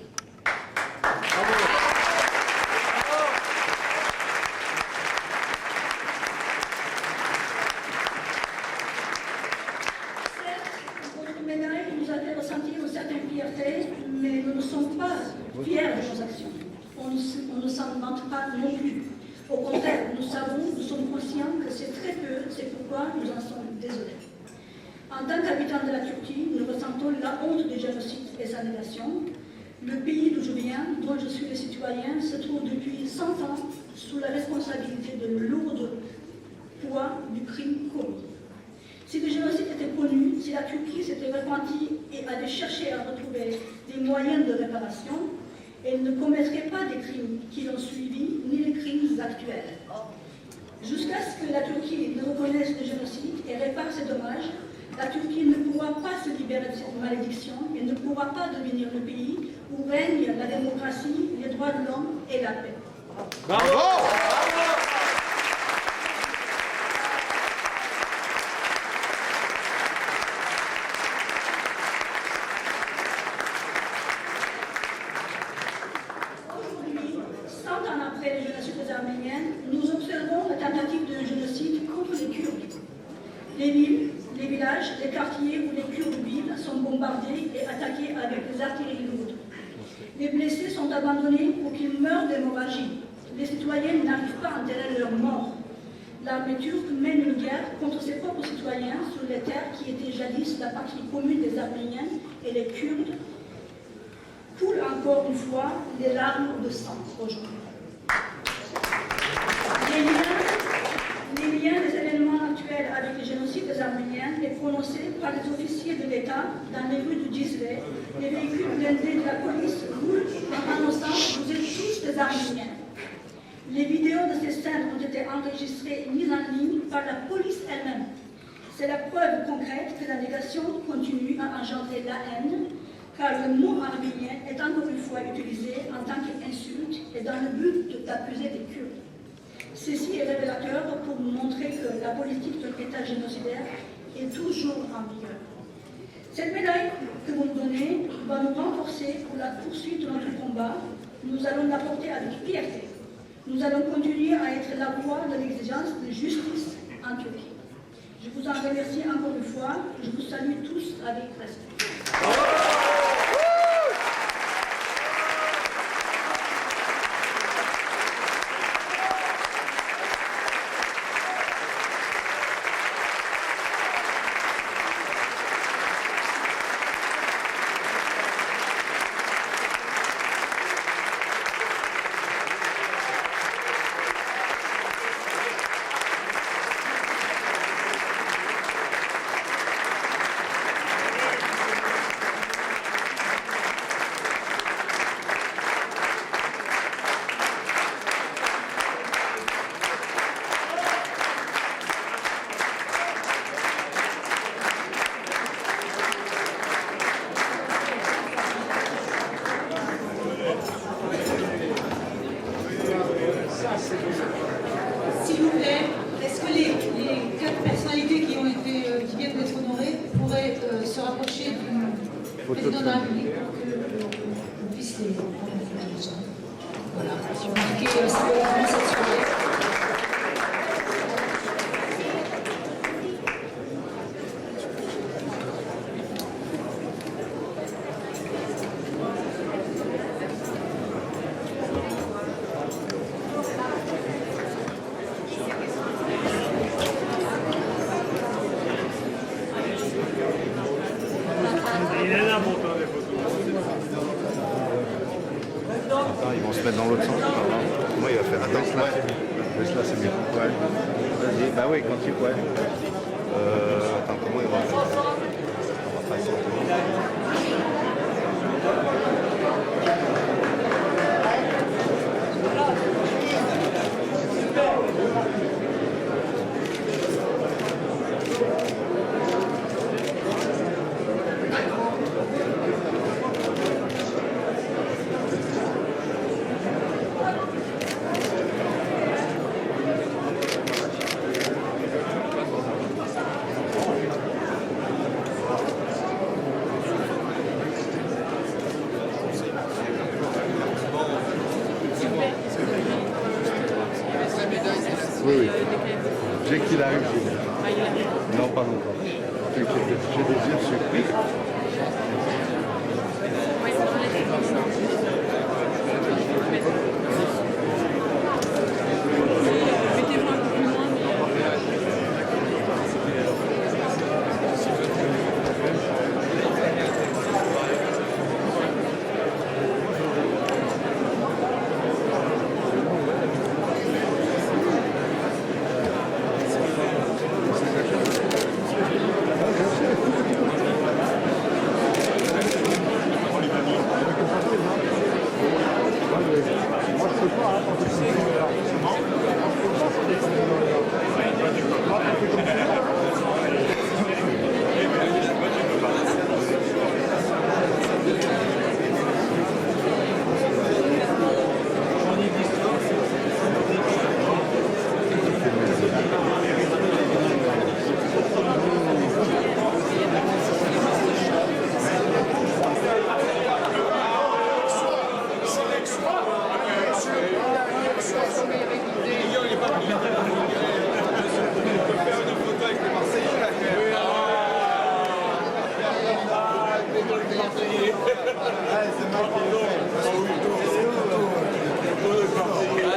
Votre médaille nous a fait ressentir une certaine fierté, mais nous ne sommes pas fiers de nos actions. On ne s'en vante pas non plus. Au contraire, nous sommes conscients que c'est très peu, c'est pourquoi nous en sommes désolés. En tant qu'habitants de la Turquie, nous ressentons la honte du génocide et sa négation. Le pays d'où je viens, dont je suis le citoyen, se trouve depuis 100 ans sous la responsabilité de lourd poids du crime commis. Si le génocide était connu, si la Turquie s'était repentie et avait cherché à retrouver des moyens de réparation, elle ne commettrait pas des crimes qui l'ont suivi, ni les crimes actuels. Jusqu'à ce que la Turquie ne reconnaisse le génocide et répare ses dommages, la Turquie ne pourra pas se libérer de cette malédiction et ne pourra pas devenir le pays où règne la démocratie, les droits de l'homme et la paix. Bravo! Bravo! Nous observons la tentative de génocide contre les Kurdes. Les villes, les villages, les quartiers où les Kurdes vivent sont bombardés et attaqués avec des artilleries lourdes. Les blessés sont abandonnés pour qu'ils meurent d'hémorragie. Les citoyens n'arrivent pas à enterrer leurs morts. L'armée turque mène une guerre contre ses propres citoyens sur les terres qui étaient jadis la patrie commune des Arméniens, et les Kurdes coulent encore une fois les larmes de sang aujourd'hui. Les liens des événements actuels dans les rues du Gislet, les véhicules blindés de la police roulent en annonçant que vous êtes tous des Arméniens. Les vidéos de ces scènes ont été enregistrées et mises en ligne par la police elle-même. C'est la preuve concrète que la négation continue à engendrer la haine, car le mot arménien est encore une fois utilisé en tant qu'insulte et dans le but d'accuser des Kurdes. Ceci est révélateur pour nous montrer que la politique de l'État génocidaire est toujours en vigueur. Cette médaille que vous nous donnez va nous renforcer pour la poursuite de notre combat. Nous allons la porter avec fierté. Nous allons continuer à être la voix de l'exigence de justice en Turquie. Je vous en remercie encore une fois. Je vous salue tous avec respect. S'il vous plaît, est-ce que les 4 personnalités qui viennent d'être honorées pourraient se rapprocher du président de la République pour qu'on puisse les prendre en photo? Voilà, marquer symboliquement cette soirée. Attends, ils vont se mettre dans l'autre sens. Moi, il va faire. Attends, là. Là, c'est mieux. Ouais. Vas-y. Bah oui, quand tu. Ouais. Attends, comment il va faire? On va faire ça. Oui, oui. J'ai qu'il arrive. Non, pas encore. J'ai des yeux surpris. Mettez-moi un peu plus loin.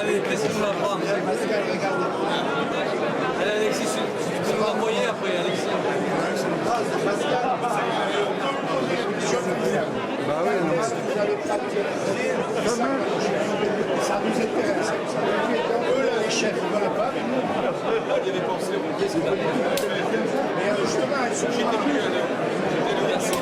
Allez, qu'est-ce qu'il faut la prendre? Allez, Alexis, tu peux nous l'envoyer après, Alexis. Bah oui, non. Ça nous intéresse. Eux, là, les chefs, ils ne veulent pas. Il y a des pensées, qu'est-ce que tu as? Mais justement, ils sont. J'étais plus, j'étais le garçon.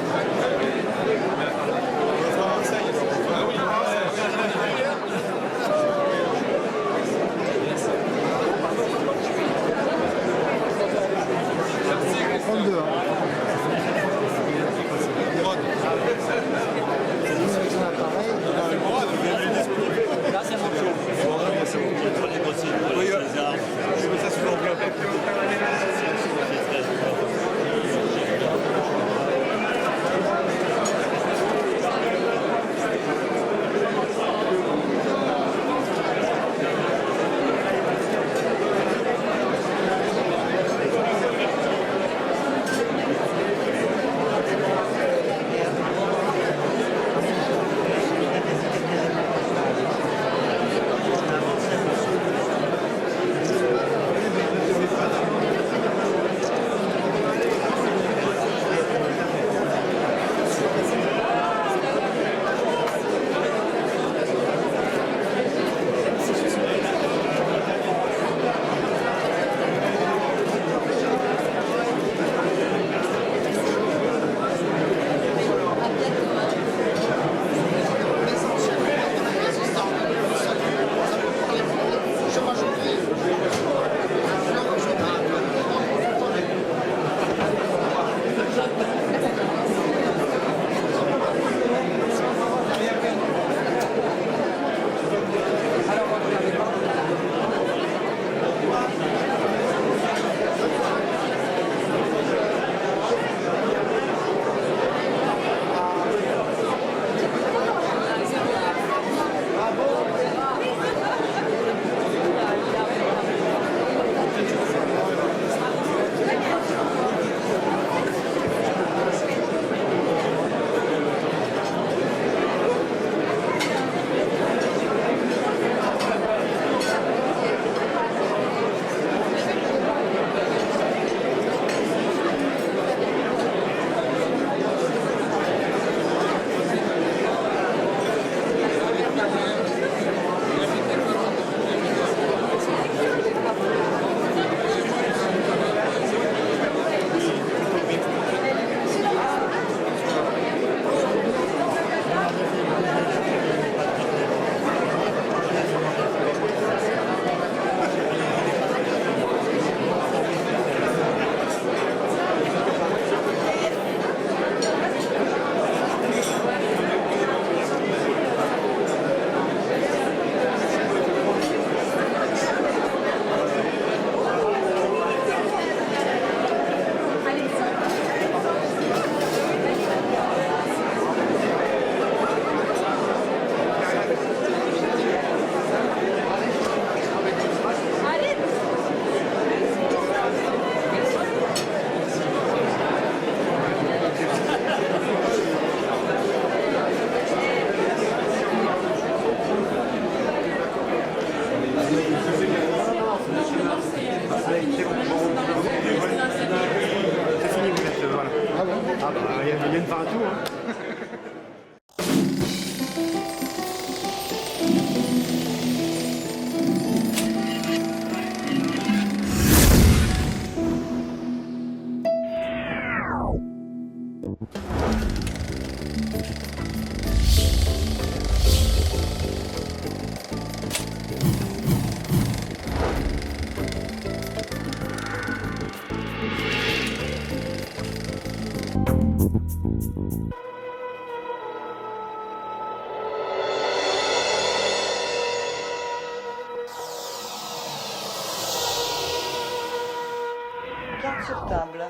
Carte sur table.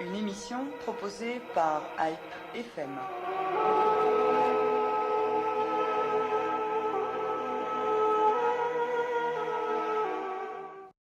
Une émission proposée par Hype FM.